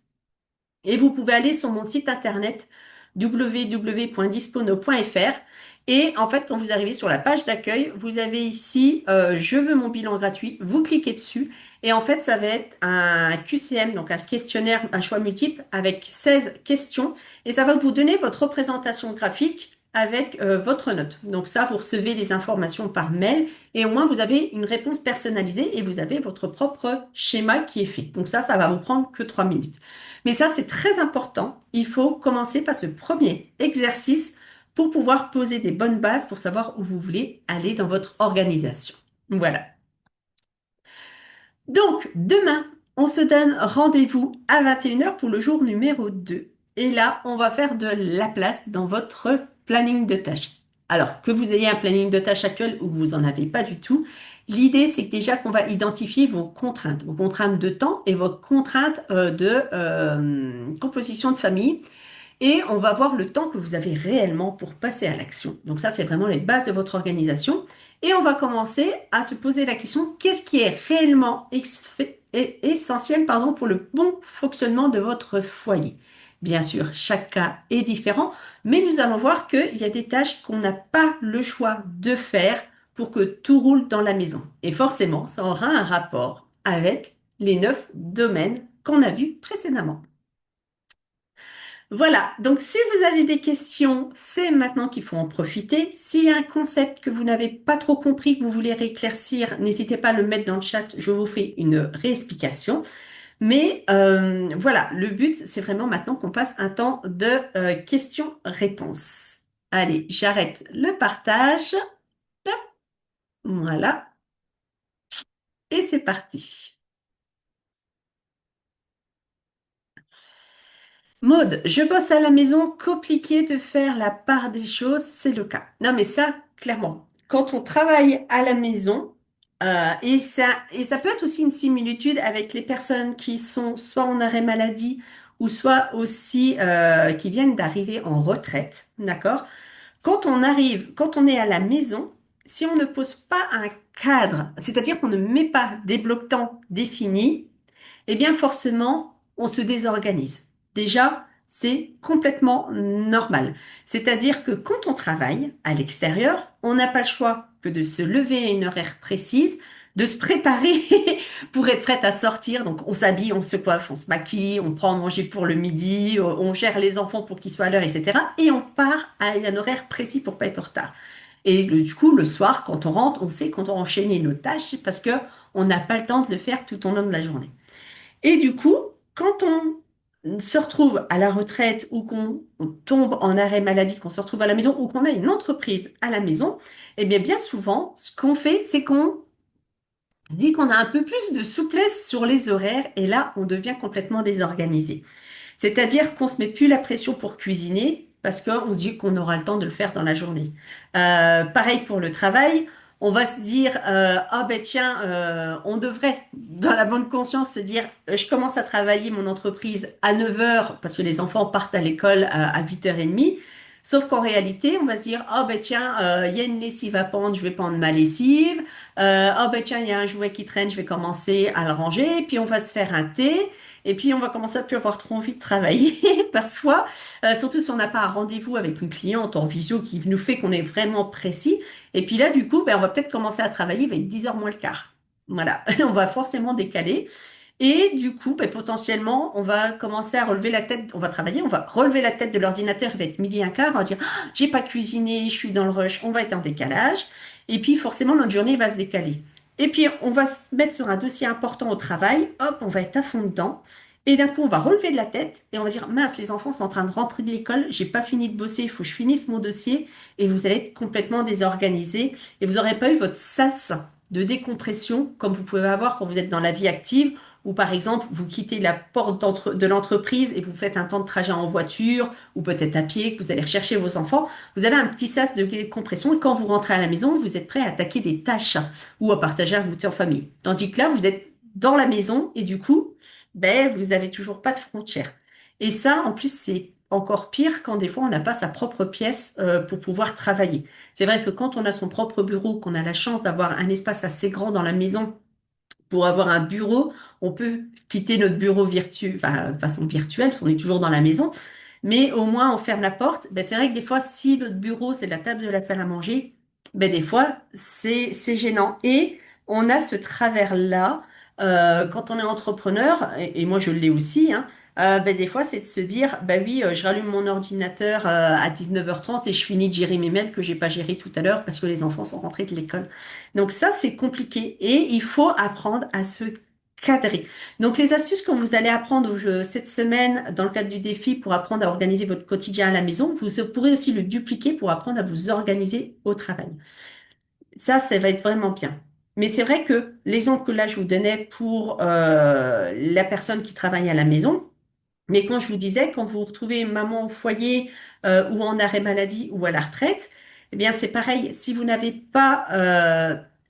et vous pouvez aller sur mon site internet www.dispono.fr. Et en fait, quand vous arrivez sur la page d'accueil, vous avez ici Je veux mon bilan gratuit. Vous cliquez dessus. Et en fait, ça va être un QCM, donc un questionnaire à choix multiples avec 16 questions. Et ça va vous donner votre représentation graphique avec votre note. Donc ça, vous recevez les informations par mail. Et au moins, vous avez une réponse personnalisée et vous avez votre propre schéma qui est fait. Donc ça va vous prendre que 3 minutes. Mais ça, c'est très important. Il faut commencer par ce premier exercice pour pouvoir poser des bonnes bases pour savoir où vous voulez aller dans votre organisation. Voilà. Donc, demain, on se donne rendez-vous à 21 h pour le jour numéro 2. Et là, on va faire de la place dans votre planning de tâches. Alors, que vous ayez un planning de tâches actuel ou que vous n'en avez pas du tout, l'idée, c'est que déjà qu'on va identifier vos contraintes de temps et vos contraintes de composition de famille. Et on va voir le temps que vous avez réellement pour passer à l'action. Donc ça, c'est vraiment les bases de votre organisation. Et on va commencer à se poser la question, qu'est-ce qui est réellement essentiel, pardon, pour le bon fonctionnement de votre foyer? Bien sûr, chaque cas est différent, mais nous allons voir qu'il y a des tâches qu'on n'a pas le choix de faire pour que tout roule dans la maison. Et forcément, ça aura un rapport avec les 9 domaines qu'on a vus précédemment. Voilà, donc si vous avez des questions, c'est maintenant qu'il faut en profiter. S'il y a un concept que vous n'avez pas trop compris, que vous voulez rééclaircir, n'hésitez pas à le mettre dans le chat, je vous fais une réexplication. Mais voilà, le but, c'est vraiment maintenant qu'on passe un temps de questions-réponses. Allez, j'arrête le partage. Voilà, et c'est parti. Maude, je bosse à la maison, compliqué de faire la part des choses, c'est le cas. Non, mais ça, clairement, quand on travaille à la maison, et ça peut être aussi une similitude avec les personnes qui sont soit en arrêt maladie ou soit aussi qui viennent d'arriver en retraite, d'accord? Quand on est à la maison, si on ne pose pas un cadre, c'est-à-dire qu'on ne met pas des blocs-temps définis, eh bien forcément, on se désorganise. Déjà, c'est complètement normal. C'est-à-dire que quand on travaille à l'extérieur, on n'a pas le choix que de se lever à une horaire précise, de se préparer pour être prête à sortir. Donc on s'habille, on se coiffe, on se maquille, on prend à manger pour le midi, on gère les enfants pour qu'ils soient à l'heure, etc. Et on part à un horaire précis pour pas être en retard. Et du coup, le soir, quand on rentre, on sait quand on enchaîner nos tâches parce que on n'a pas le temps de le faire tout au long de la journée. Et du coup, quand on se retrouve à la retraite ou qu'on tombe en arrêt maladie, qu'on se retrouve à la maison ou qu'on a une entreprise à la maison, eh bien souvent, ce qu'on fait, c'est qu'on se dit qu'on a un peu plus de souplesse sur les horaires et là, on devient complètement désorganisé. C'est-à-dire qu'on se met plus la pression pour cuisiner parce qu'on se dit qu'on aura le temps de le faire dans la journée. Pareil pour le travail, on va se dire ah ben tiens, on devrait dans la bonne conscience se dire je commence à travailler mon entreprise à 9 heures parce que les enfants partent à l'école à 8h30. Sauf qu'en réalité, on va se dire, oh ben tiens, il y a une lessive à pendre, je vais pendre ma lessive. Oh ben tiens, il y a un jouet qui traîne, je vais commencer à le ranger. Puis on va se faire un thé. Et puis, on va commencer à plus avoir trop envie de travailler parfois, surtout si on n'a pas un rendez-vous avec une cliente en visio qui nous fait qu'on est vraiment précis. Et puis là, du coup, ben, on va peut-être commencer à travailler, il va être 10 heures moins le quart. Voilà, on va forcément décaler. Et du coup, ben, potentiellement, on va commencer à relever la tête, on va travailler, on va relever la tête de l'ordinateur, il va être midi un quart, on va dire, ah, j'ai pas cuisiné, je suis dans le rush, on va être en décalage. Et puis, forcément, notre journée va se décaler. Et puis, on va se mettre sur un dossier important au travail, hop, on va être à fond dedans. Et d'un coup, on va relever de la tête et on va dire, mince, les enfants sont en train de rentrer de l'école, j'ai pas fini de bosser, il faut que je finisse mon dossier. Et vous allez être complètement désorganisé et vous n'aurez pas eu votre sas de décompression comme vous pouvez avoir quand vous êtes dans la vie active ou par exemple, vous quittez la porte de l'entreprise et vous faites un temps de trajet en voiture ou peut-être à pied, que vous allez rechercher vos enfants, vous avez un petit sas de décompression et quand vous rentrez à la maison, vous êtes prêt à attaquer des tâches ou à partager un goûter en famille. Tandis que là, vous êtes dans la maison et du coup, ben, vous avez toujours pas de frontières. Et ça, en plus, c'est encore pire quand des fois on n'a pas sa propre pièce pour pouvoir travailler. C'est vrai que quand on a son propre bureau, qu'on a la chance d'avoir un espace assez grand dans la maison, pour avoir un bureau, on peut quitter notre bureau enfin, de façon virtuelle, parce qu'on est toujours dans la maison, mais au moins on ferme la porte. Ben, c'est vrai que des fois, si notre bureau, c'est la table de la salle à manger, ben, des fois, c'est gênant. Et on a ce travers-là, quand on est entrepreneur, et moi je l'ai aussi, hein, ben, des fois, c'est de se dire, ben oui, je rallume mon ordinateur à 19h30 et je finis de gérer mes mails que j'ai pas gérés tout à l'heure parce que les enfants sont rentrés de l'école. Donc ça, c'est compliqué et il faut apprendre à se cadrer. Donc les astuces que vous allez apprendre cette semaine dans le cadre du défi pour apprendre à organiser votre quotidien à la maison, vous pourrez aussi le dupliquer pour apprendre à vous organiser au travail. Ça va être vraiment bien. Mais c'est vrai que l'exemple que là je vous donnais pour la personne qui travaille à la maison, mais quand je vous disais, quand vous vous retrouvez maman au foyer ou en arrêt maladie ou à la retraite, eh bien c'est pareil. Si vous n'avez pas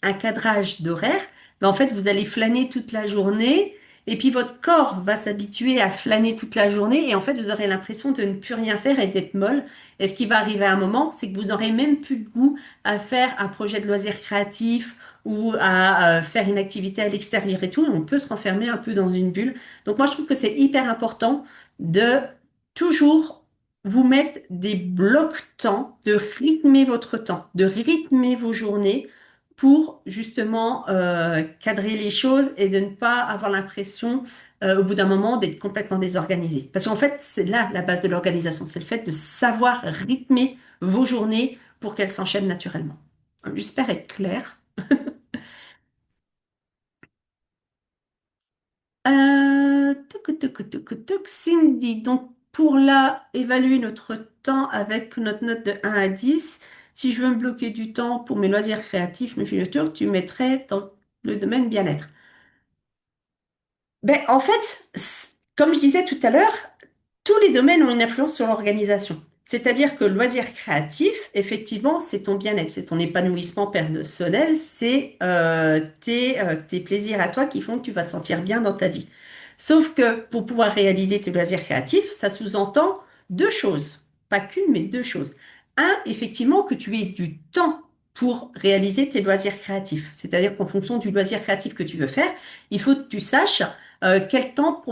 un cadrage d'horaire, ben, en fait vous allez flâner toute la journée et puis votre corps va s'habituer à flâner toute la journée et en fait vous aurez l'impression de ne plus rien faire et d'être molle. Et ce qui va arriver à un moment, c'est que vous n'aurez même plus de goût à faire un projet de loisir créatif ou à faire une activité à l'extérieur et tout. Et on peut se renfermer un peu dans une bulle. Donc moi je trouve que c'est hyper important de toujours vous mettre des blocs temps, de rythmer votre temps, de rythmer vos journées pour justement cadrer les choses et de ne pas avoir l'impression au bout d'un moment d'être complètement désorganisé. Parce qu'en fait, c'est là la base de l'organisation, c'est le fait de savoir rythmer vos journées pour qu'elles s'enchaînent naturellement. J'espère être claire. Cindy, donc pour là, évaluer notre temps avec notre note de 1 à 10, si je veux me bloquer du temps pour mes loisirs créatifs, mes filatures, tu mettrais dans le domaine bien-être. Ben, en fait, comme je disais tout à l'heure, tous les domaines ont une influence sur l'organisation. C'est-à-dire que le loisir créatif, effectivement, c'est ton bien-être, c'est ton épanouissement personnel, c'est tes plaisirs à toi qui font que tu vas te sentir bien dans ta vie. Sauf que pour pouvoir réaliser tes loisirs créatifs, ça sous-entend deux choses, pas qu'une, mais deux choses. Un, effectivement, que tu aies du temps pour réaliser tes loisirs créatifs. C'est-à-dire qu'en fonction du loisir créatif que tu veux faire, il faut que tu saches quel temps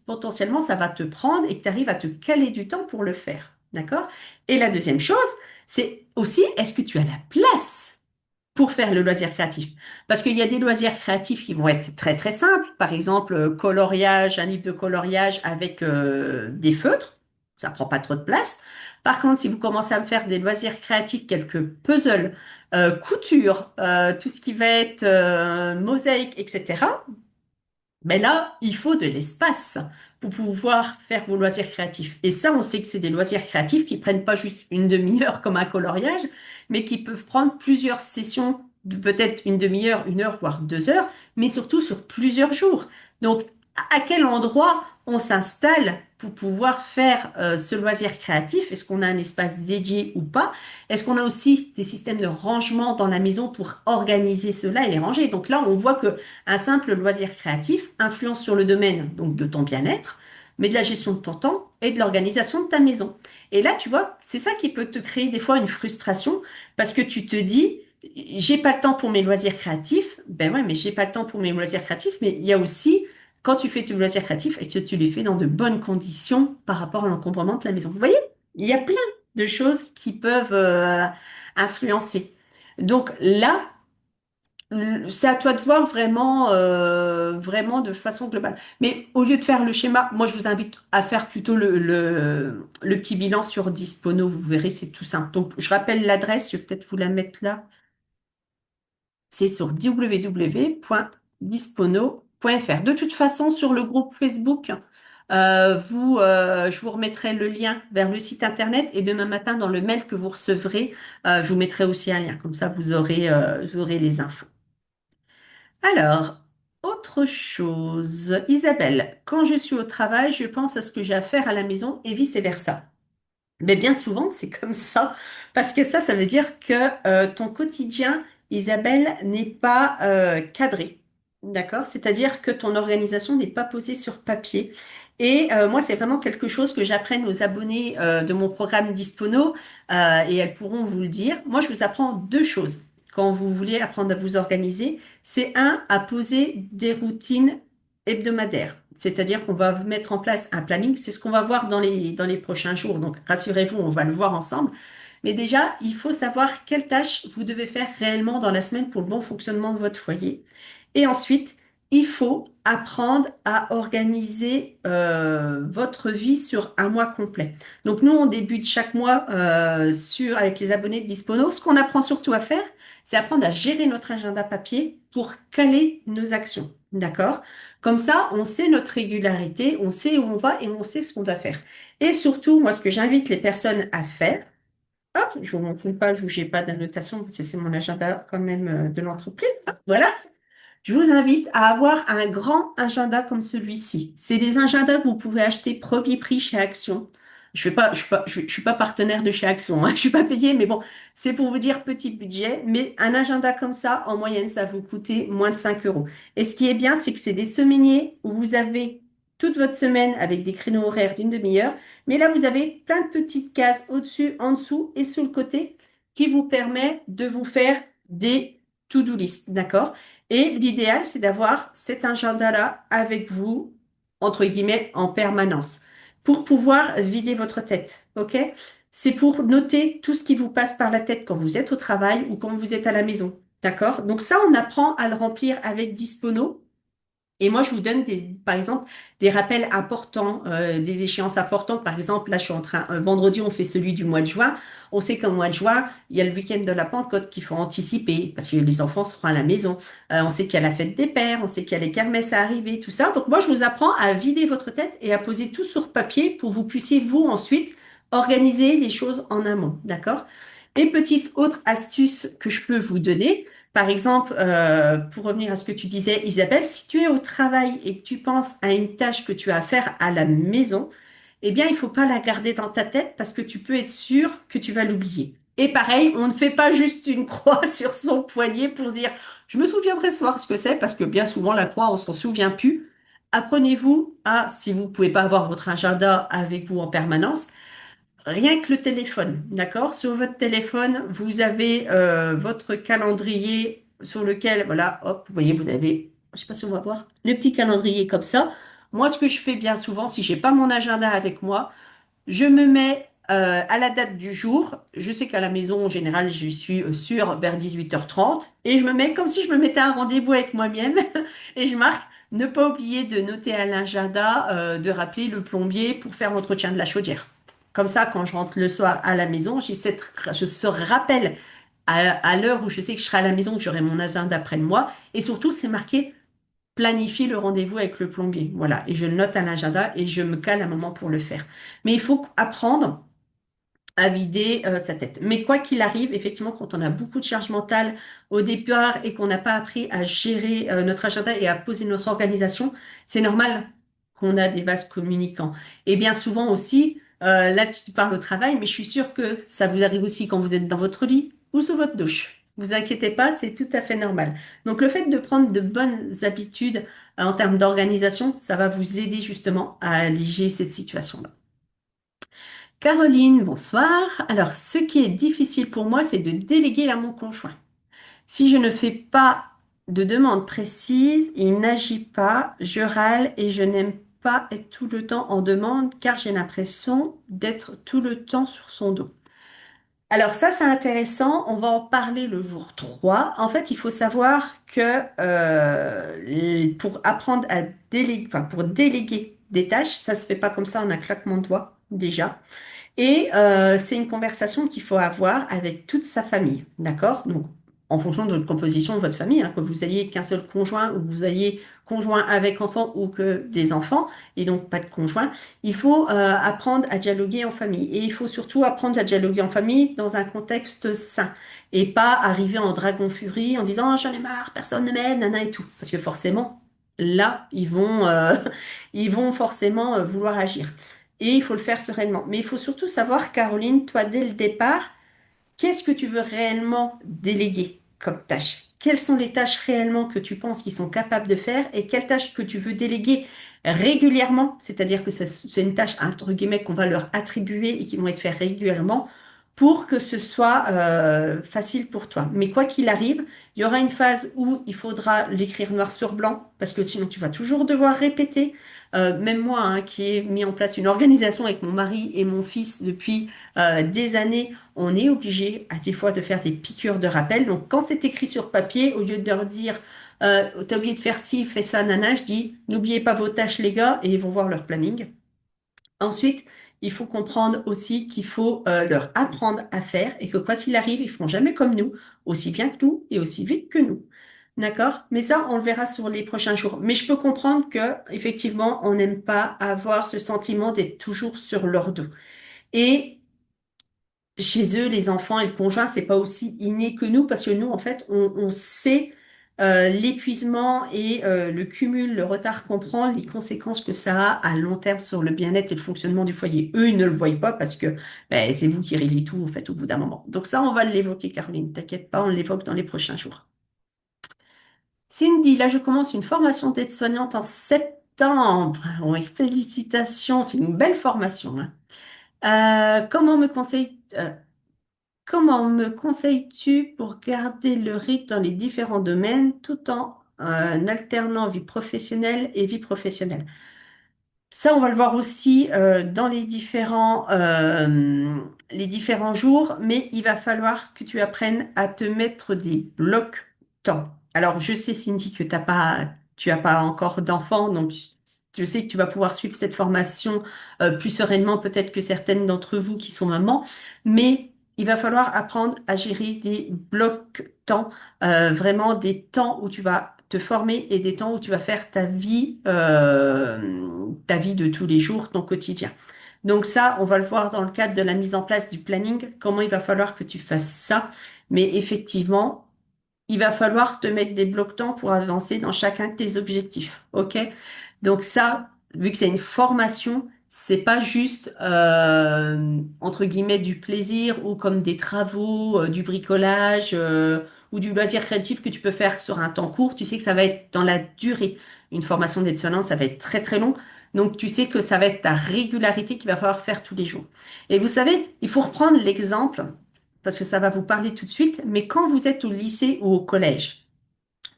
potentiellement ça va te prendre et que tu arrives à te caler du temps pour le faire. D'accord? Et la deuxième chose, c'est aussi, est-ce que tu as la place pour faire le loisir créatif? Parce qu'il y a des loisirs créatifs qui vont être très très simples. Par exemple, coloriage, un livre de coloriage avec des feutres. Ça prend pas trop de place. Par contre, si vous commencez à me faire des loisirs créatifs, quelques puzzles, couture, tout ce qui va être mosaïque, etc. Mais là, il faut de l'espace pour pouvoir faire vos loisirs créatifs. Et ça, on sait que c'est des loisirs créatifs qui prennent pas juste une demi-heure comme un coloriage, mais qui peuvent prendre plusieurs sessions de peut-être une demi-heure, une heure, voire 2 heures, mais surtout sur plusieurs jours. Donc, à quel endroit on s'installe pour pouvoir faire ce loisir créatif? Est-ce qu'on a un espace dédié ou pas? Est-ce qu'on a aussi des systèmes de rangement dans la maison pour organiser cela et les ranger? Donc là, on voit que un simple loisir créatif influence sur le domaine donc de ton bien-être, mais de la gestion de ton temps et de l'organisation de ta maison. Et là, tu vois, c'est ça qui peut te créer des fois une frustration parce que tu te dis, j'ai pas le temps pour mes loisirs créatifs. Ben ouais, mais j'ai pas le temps pour mes loisirs créatifs, mais il y a aussi quand tu fais tes loisirs créatifs et que tu les fais dans de bonnes conditions par rapport à l'encombrement de la maison. Vous voyez, il y a plein de choses qui peuvent influencer. Donc là, c'est à toi de voir vraiment, vraiment de façon globale. Mais au lieu de faire le schéma, moi je vous invite à faire plutôt le petit bilan sur Dispono. Vous verrez, c'est tout simple. Donc je rappelle l'adresse, je vais peut-être vous la mettre là. C'est sur www.dispono.fr. De toute façon, sur le groupe Facebook, je vous remettrai le lien vers le site internet et demain matin, dans le mail que vous recevrez, je vous mettrai aussi un lien. Comme ça, vous aurez les infos. Alors, autre chose. Isabelle, quand je suis au travail, je pense à ce que j'ai à faire à la maison et vice-versa. Mais bien souvent, c'est comme ça, parce que ça veut dire que ton quotidien, Isabelle, n'est pas cadré. D'accord? C'est-à-dire que ton organisation n'est pas posée sur papier. Et moi, c'est vraiment quelque chose que j'apprenne aux abonnés de mon programme Dispono, et elles pourront vous le dire. Moi, je vous apprends deux choses quand vous voulez apprendre à vous organiser. C'est un, à poser des routines hebdomadaires. C'est-à-dire qu'on va vous mettre en place un planning. C'est ce qu'on va voir dans les prochains jours. Donc, rassurez-vous, on va le voir ensemble. Mais déjà, il faut savoir quelles tâches vous devez faire réellement dans la semaine pour le bon fonctionnement de votre foyer. Et ensuite, il faut apprendre à organiser votre vie sur un mois complet. Donc, nous, on débute chaque mois avec les abonnés de Dispono. Ce qu'on apprend surtout à faire, c'est apprendre à gérer notre agenda papier pour caler nos actions. D'accord? Comme ça, on sait notre régularité, on sait où on va et on sait ce qu'on doit faire. Et surtout, moi, ce que j'invite les personnes à faire, hop, je vous montre une page où j'ai pas d'annotation parce que c'est mon agenda quand même de l'entreprise. Hop, voilà. Je vous invite à avoir un grand agenda comme celui-ci. C'est des agendas que vous pouvez acheter premier prix chez Action. Je suis pas partenaire de chez Action, hein. Je suis pas payée, mais bon, c'est pour vous dire petit budget. Mais un agenda comme ça, en moyenne, ça va vous coûter moins de 5 euros. Et ce qui est bien, c'est que c'est des semainiers où vous avez toute votre semaine avec des créneaux horaires d'une demi-heure. Mais là, vous avez plein de petites cases au-dessus, en dessous et sous le côté qui vous permet de vous faire des to-do list, d'accord? Et l'idéal, c'est d'avoir cet agenda-là avec vous, entre guillemets, en permanence, pour pouvoir vider votre tête. OK? C'est pour noter tout ce qui vous passe par la tête quand vous êtes au travail ou quand vous êtes à la maison. D'accord? Donc ça, on apprend à le remplir avec Dispono. Et moi, je vous donne par exemple, des rappels importants, des échéances importantes. Par exemple, là, vendredi, on fait celui du mois de juin. On sait qu'au mois de juin, il y a le week-end de la Pentecôte qu'il faut anticiper parce que les enfants seront à la maison. On sait qu'il y a la fête des pères, on sait qu'il y a les kermesses à arriver, tout ça. Donc moi, je vous apprends à vider votre tête et à poser tout sur papier pour que vous puissiez, vous, ensuite, organiser les choses en amont. D'accord? Et petite autre astuce que je peux vous donner, par exemple, pour revenir à ce que tu disais, Isabelle, si tu es au travail et que tu penses à une tâche que tu as à faire à la maison, eh bien, il faut pas la garder dans ta tête parce que tu peux être sûr que tu vas l'oublier. Et pareil, on ne fait pas juste une croix sur son poignet pour se dire, je me souviendrai ce soir ce que c'est, parce que bien souvent, la croix, on s'en souvient plus. Apprenez-vous à, si vous pouvez pas avoir votre agenda avec vous en permanence, rien que le téléphone, d'accord? Sur votre téléphone, vous avez votre calendrier sur lequel, voilà, hop, vous voyez, vous avez, je sais pas si on va voir, le petit calendrier comme ça. Moi, ce que je fais bien souvent, si j'ai pas mon agenda avec moi, je me mets à la date du jour. Je sais qu'à la maison, en général, je suis sûre vers 18h30 et je me mets comme si je me mettais un rendez-vous avec moi-même et je marque ne pas oublier de noter à l'agenda, de rappeler le plombier pour faire l'entretien de la chaudière. Comme ça, quand je rentre le soir à la maison, je se rappelle à l'heure où je sais que je serai à la maison, que j'aurai mon agenda près de moi. Et surtout, c'est marqué planifier le rendez-vous avec le plombier. Voilà. Et je le note à l'agenda et je me cale un moment pour le faire. Mais il faut apprendre à vider sa tête. Mais quoi qu'il arrive, effectivement, quand on a beaucoup de charge mentale au départ et qu'on n'a pas appris à gérer notre agenda et à poser notre organisation, c'est normal qu'on a des vases communicants. Et bien souvent aussi, là tu parles au travail, mais je suis sûre que ça vous arrive aussi quand vous êtes dans votre lit ou sous votre douche. Vous inquiétez pas, c'est tout à fait normal. Donc le fait de prendre de bonnes habitudes en termes d'organisation, ça va vous aider justement à alléger cette situation-là. Caroline, bonsoir. Alors, ce qui est difficile pour moi, c'est de déléguer à mon conjoint. Si je ne fais pas de demande précise, il n'agit pas, je râle et je n'aime pas être tout le temps en demande car j'ai l'impression d'être tout le temps sur son dos. Alors ça, c'est intéressant. On va en parler le jour 3. En fait, il faut savoir que pour apprendre à déléguer, enfin, pour déléguer des tâches, ça se fait pas comme ça en un claquement de doigts, déjà. Et c'est une conversation qu'il faut avoir avec toute sa famille, d'accord? Donc, en fonction de votre composition de votre famille, hein, que vous ayez qu'un seul conjoint ou que vous ayez conjoint avec enfant ou que des enfants, et donc pas de conjoint, il faut apprendre à dialoguer en famille. Et il faut surtout apprendre à dialoguer en famille dans un contexte sain. Et pas arriver en dragon furie en disant oh, j'en ai marre, personne ne m'aide, nana et tout. Parce que forcément, là, ils vont forcément vouloir agir. Et il faut le faire sereinement. Mais il faut surtout savoir, Caroline, toi, dès le départ, qu'est-ce que tu veux réellement déléguer comme tâche? Quelles sont les tâches réellement que tu penses qu'ils sont capables de faire et quelles tâches que tu veux déléguer régulièrement? C'est-à-dire que c'est une tâche, entre guillemets, qu'on va leur attribuer et qui vont être faites régulièrement pour que ce soit facile pour toi. Mais quoi qu'il arrive, il y aura une phase où il faudra l'écrire noir sur blanc parce que sinon tu vas toujours devoir répéter. Même moi, hein, qui ai mis en place une organisation avec mon mari et mon fils depuis des années, on est obligé à des fois de faire des piqûres de rappel. Donc quand c'est écrit sur papier, au lieu de leur dire t'as oublié de faire ci, fais ça, nana, je dis n'oubliez pas vos tâches les gars et ils vont voir leur planning. Ensuite, il faut comprendre aussi qu'il faut leur apprendre à faire et que quoi qu'il arrive, ils feront jamais comme nous, aussi bien que nous et aussi vite que nous. D'accord? Mais ça, on le verra sur les prochains jours. Mais je peux comprendre que, effectivement, on n'aime pas avoir ce sentiment d'être toujours sur leur dos. Et chez eux, les enfants et le conjoint, c'est pas aussi inné que nous parce que nous, en fait, on sait l'épuisement et le cumul, le retard qu'on prend, les conséquences que ça a à long terme sur le bien-être et le fonctionnement du foyer. Eux, ils ne le voient pas parce que ben, c'est vous qui réglez tout, en fait, au bout d'un moment. Donc ça, on va l'évoquer, Caroline. T'inquiète pas, on l'évoque dans les prochains jours. Cindy, là, je commence une formation d'aide-soignante en septembre. Oui, félicitations, c'est une belle formation, hein. Comment me conseilles-tu pour garder le rythme dans les différents domaines tout en alternant vie professionnelle et vie professionnelle? Ça, on va le voir aussi dans les différents jours, mais il va falloir que tu apprennes à te mettre des blocs temps. Alors, je sais, Cindy, que tu as pas encore d'enfants, donc je sais que tu vas pouvoir suivre cette formation plus sereinement, peut-être que certaines d'entre vous qui sont mamans, mais il va falloir apprendre à gérer des blocs temps, vraiment des temps où tu vas te former et des temps où tu vas faire ta vie de tous les jours, ton quotidien. Donc ça, on va le voir dans le cadre de la mise en place du planning, comment il va falloir que tu fasses ça. Mais effectivement, il va falloir te mettre des blocs-temps pour avancer dans chacun de tes objectifs. OK? Donc ça, vu que c'est une formation, c'est pas juste entre guillemets du plaisir ou comme des travaux, du bricolage ou du loisir créatif que tu peux faire sur un temps court. Tu sais que ça va être dans la durée. Une formation d'aide-soignante, ça va être très très long. Donc tu sais que ça va être ta régularité qu'il va falloir faire tous les jours. Et vous savez, il faut reprendre l'exemple parce que ça va vous parler tout de suite. Mais quand vous êtes au lycée ou au collège,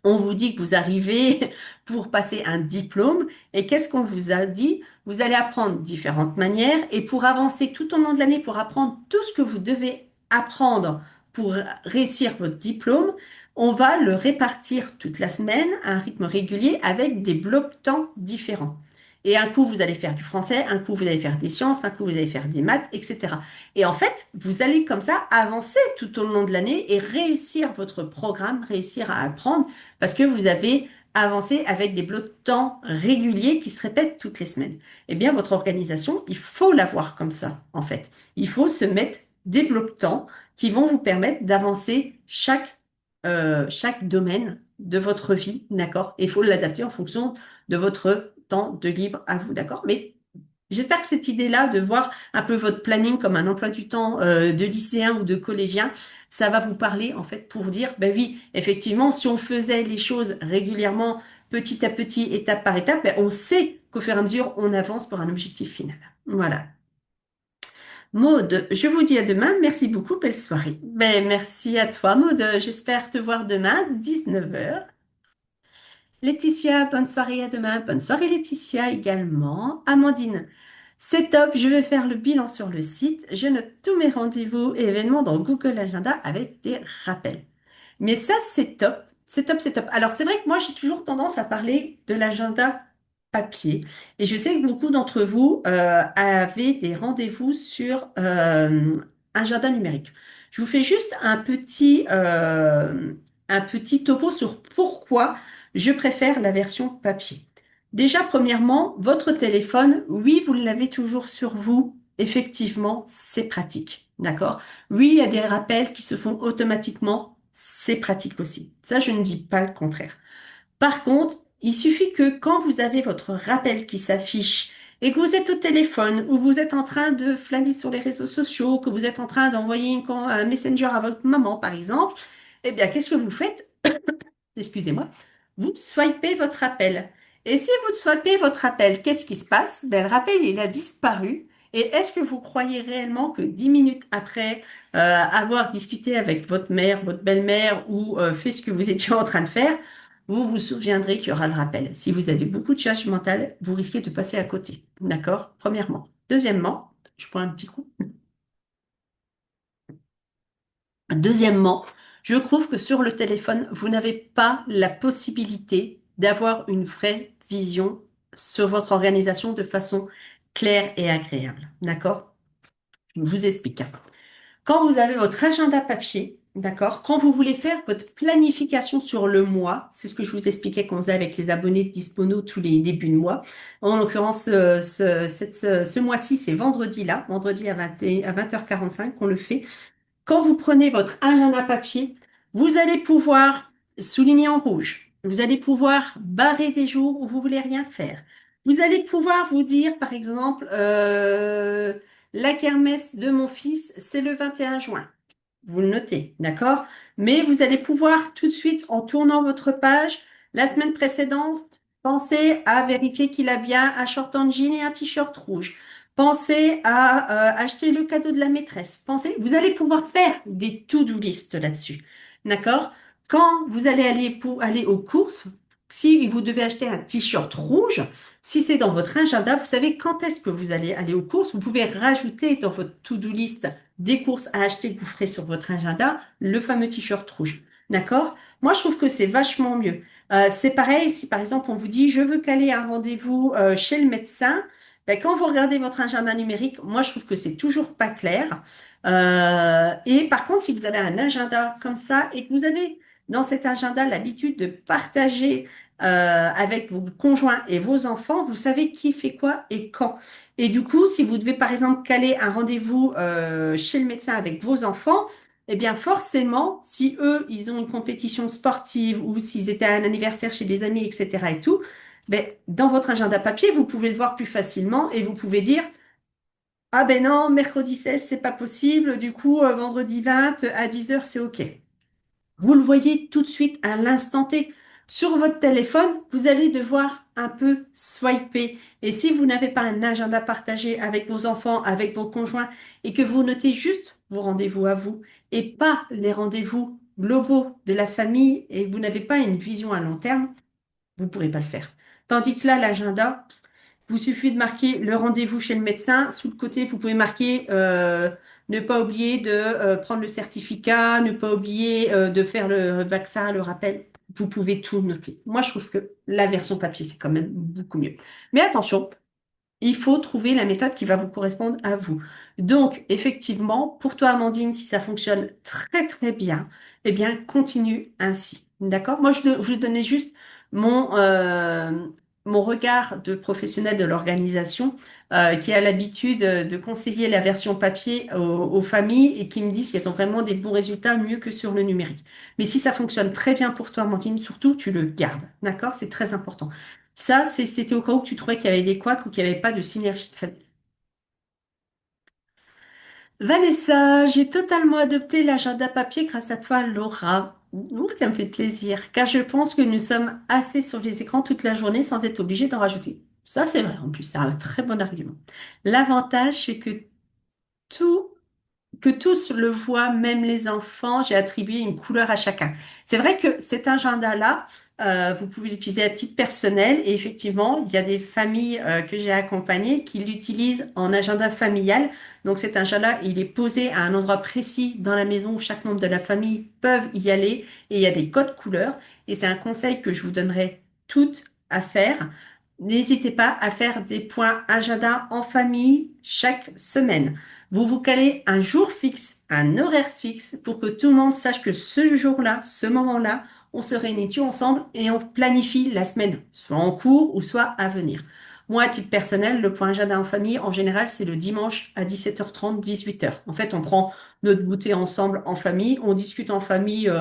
on vous dit que vous arrivez pour passer un diplôme et qu'est-ce qu'on vous a dit? Vous allez apprendre différentes manières et pour avancer tout au long de l'année, pour apprendre tout ce que vous devez apprendre pour réussir votre diplôme, on va le répartir toute la semaine à un rythme régulier avec des blocs temps différents. Et un coup, vous allez faire du français, un coup, vous allez faire des sciences, un coup, vous allez faire des maths, etc. Et en fait, vous allez comme ça avancer tout au long de l'année et réussir votre programme, réussir à apprendre parce que vous avez avancé avec des blocs de temps réguliers qui se répètent toutes les semaines. Eh bien, votre organisation, il faut l'avoir comme ça, en fait. Il faut se mettre des blocs de temps qui vont vous permettre d'avancer chaque domaine de votre vie, d'accord? Et il faut l'adapter en fonction de votre temps de libre à vous, d'accord? Mais j'espère que cette idée-là de voir un peu votre planning comme un emploi du temps de lycéen ou de collégien, ça va vous parler en fait pour dire, ben oui, effectivement, si on faisait les choses régulièrement, petit à petit, étape par étape, ben on sait qu'au fur et à mesure, on avance pour un objectif final. Voilà. Maude, je vous dis à demain. Merci beaucoup, belle soirée. Ben, merci à toi, Maude. J'espère te voir demain, 19h. Laetitia, bonne soirée à demain. Bonne soirée Laetitia également. Amandine, c'est top, je vais faire le bilan sur le site. Je note tous mes rendez-vous et événements dans Google Agenda avec des rappels. Mais ça, c'est top. C'est top, c'est top. Alors, c'est vrai que moi, j'ai toujours tendance à parler de l'agenda papier. Et je sais que beaucoup d'entre vous avez des rendez-vous sur agenda numérique. Je vous fais juste un petit topo sur pourquoi je préfère la version papier. Déjà, premièrement, votre téléphone, oui, vous l'avez toujours sur vous. Effectivement, c'est pratique. D'accord? Oui, il y a des rappels qui se font automatiquement. C'est pratique aussi. Ça, je ne dis pas le contraire. Par contre, il suffit que quand vous avez votre rappel qui s'affiche et que vous êtes au téléphone ou vous êtes en train de flâner sur les réseaux sociaux, que vous êtes en train d'envoyer un messenger à votre maman, par exemple, eh bien, qu'est-ce que vous faites? Excusez-moi, vous swipez votre appel. Et si vous swipez votre appel, qu'est-ce qui se passe? Ben, le rappel, il a disparu. Et est-ce que vous croyez réellement que 10 minutes après avoir discuté avec votre mère, votre belle-mère ou fait ce que vous étiez en train de faire, vous vous souviendrez qu'il y aura le rappel. Si vous avez beaucoup de charge mentale, vous risquez de passer à côté. D'accord? Premièrement. Deuxièmement, je prends un petit coup. Deuxièmement, je trouve que sur le téléphone, vous n'avez pas la possibilité d'avoir une vraie vision sur votre organisation de façon claire et agréable. D'accord? Je vous explique. Quand vous avez votre agenda papier, d'accord, quand vous voulez faire votre planification sur le mois, c'est ce que je vous expliquais qu'on faisait avec les abonnés de Dispono tous les débuts de mois. En l'occurrence, ce mois-ci, c'est vendredi là, vendredi à 20h45 qu'on le fait. Quand vous prenez votre agenda papier, vous allez pouvoir souligner en rouge. Vous allez pouvoir barrer des jours où vous voulez rien faire. Vous allez pouvoir vous dire, par exemple, la kermesse de mon fils, c'est le 21 juin. Vous le notez, d'accord? Mais vous allez pouvoir tout de suite, en tournant votre page, la semaine précédente, penser à vérifier qu'il a bien un short en jean et un t-shirt rouge. Pensez à acheter le cadeau de la maîtresse. Pensez, vous allez pouvoir faire des to-do list là-dessus. D'accord? Quand vous allez aller pour aller aux courses, si vous devez acheter un t-shirt rouge, si c'est dans votre agenda, vous savez quand est-ce que vous allez aller aux courses. Vous pouvez rajouter dans votre to-do list des courses à acheter que vous ferez sur votre agenda, le fameux t-shirt rouge. D'accord? Moi, je trouve que c'est vachement mieux. C'est pareil si par exemple on vous dit je veux caler un rendez-vous chez le médecin. Ben, quand vous regardez votre agenda numérique, moi je trouve que c'est toujours pas clair. Et par contre, si vous avez un agenda comme ça et que vous avez dans cet agenda l'habitude de partager avec vos conjoints et vos enfants, vous savez qui fait quoi et quand. Et du coup, si vous devez par exemple caler un rendez-vous chez le médecin avec vos enfants, eh bien forcément, si eux, ils ont une compétition sportive ou s'ils étaient à un anniversaire chez des amis, etc. et tout, Ben, dans votre agenda papier, vous pouvez le voir plus facilement et vous pouvez dire, ah ben non, mercredi 16, c'est pas possible, du coup, vendredi 20 à 10 heures, c'est OK. Vous le voyez tout de suite à l'instant T. Sur votre téléphone, vous allez devoir un peu swiper. Et si vous n'avez pas un agenda partagé avec vos enfants, avec vos conjoints, et que vous notez juste vos rendez-vous à vous, et pas les rendez-vous globaux de la famille, et vous n'avez pas une vision à long terme, vous ne pourrez pas le faire. Tandis que là, l'agenda, vous suffit de marquer le rendez-vous chez le médecin. Sous le côté, vous pouvez marquer ne pas oublier de prendre le certificat, ne pas oublier de faire le vaccin, le rappel. Vous pouvez tout noter. Moi, je trouve que la version papier, c'est quand même beaucoup mieux. Mais attention, il faut trouver la méthode qui va vous correspondre à vous. Donc, effectivement, pour toi, Amandine, si ça fonctionne très très bien, eh bien, continue ainsi. D'accord? Moi, je donnais juste mon, mon regard de professionnel de l'organisation qui a l'habitude de conseiller la version papier aux familles et qui me disent qu'elles ont vraiment des bons résultats, mieux que sur le numérique. Mais si ça fonctionne très bien pour toi, Amandine, surtout, tu le gardes. D'accord? C'est très important. Ça, c'était au cas où tu trouvais qu'il y avait des couacs ou qu'il n'y avait pas de synergie de famille. Vanessa, j'ai totalement adopté l'agenda papier grâce à toi, Laura. Ouh, ça me fait plaisir, car je pense que nous sommes assez sur les écrans toute la journée sans être obligés d'en rajouter. Ça, c'est vrai, en plus, c'est un très bon argument. L'avantage, c'est tout que tous le voient, même les enfants, j'ai attribué une couleur à chacun. C'est vrai que cet agenda-là, vous pouvez l'utiliser à titre personnel et effectivement, il y a des familles que j'ai accompagnées qui l'utilisent en agenda familial. Donc cet agenda, il est posé à un endroit précis dans la maison où chaque membre de la famille peuvent y aller et il y a des codes couleurs et c'est un conseil que je vous donnerai toutes à faire. N'hésitez pas à faire des points agenda en famille chaque semaine. Vous vous calez un jour fixe, un horaire fixe pour que tout le monde sache que ce jour-là, ce moment-là, on se réunit tous ensemble et on planifie la semaine, soit en cours ou soit à venir. Moi, à titre personnel, le point agenda en famille, en général, c'est le dimanche à 17h30, 18h. En fait, on prend notre goûter ensemble en famille, on discute en famille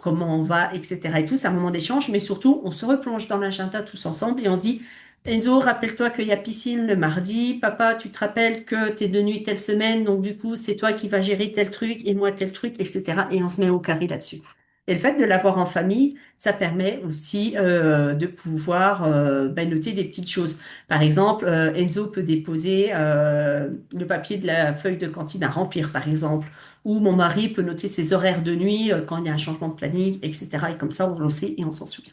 comment on va, etc. et tout. C'est un moment d'échange, mais surtout, on se replonge dans l'agenda tous ensemble et on se dit, Enzo, rappelle-toi qu'il y a piscine le mardi. Papa, tu te rappelles que t'es de nuit telle semaine, donc du coup, c'est toi qui vas gérer tel truc et moi tel truc, etc. Et on se met au carré là-dessus. Et le fait de l'avoir en famille, ça permet aussi de pouvoir ben, noter des petites choses. Par exemple, Enzo peut déposer le papier de la feuille de cantine à remplir, par exemple. Ou mon mari peut noter ses horaires de nuit quand il y a un changement de planning, etc. Et comme ça, on le sait et on s'en souvient.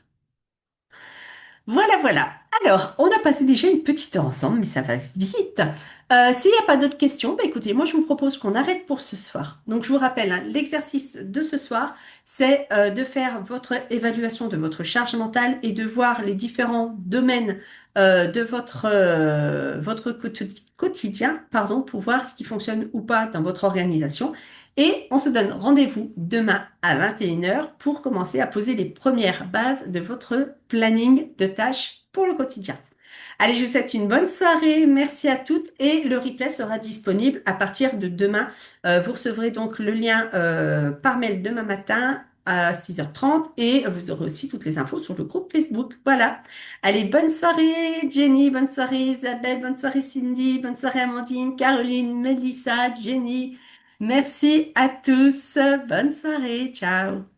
Voilà, voilà. Alors, on a passé déjà une petite heure ensemble, mais ça va vite. S'il n'y a pas d'autres questions, bah écoutez, moi je vous propose qu'on arrête pour ce soir. Donc, je vous rappelle, hein, l'exercice de ce soir, c'est de faire votre évaluation de votre charge mentale et de voir les différents domaines de votre quotidien, pardon, pour voir ce qui fonctionne ou pas dans votre organisation. Et on se donne rendez-vous demain à 21 heures pour commencer à poser les premières bases de votre planning de tâches pour le quotidien. Allez, je vous souhaite une bonne soirée. Merci à toutes et le replay sera disponible à partir de demain. Vous recevrez donc le lien par mail demain matin à 6h30 et vous aurez aussi toutes les infos sur le groupe Facebook. Voilà. Allez, bonne soirée Jenny, bonne soirée Isabelle, bonne soirée Cindy, bonne soirée Amandine, Caroline, Melissa, Jenny. Merci à tous. Bonne soirée. Ciao.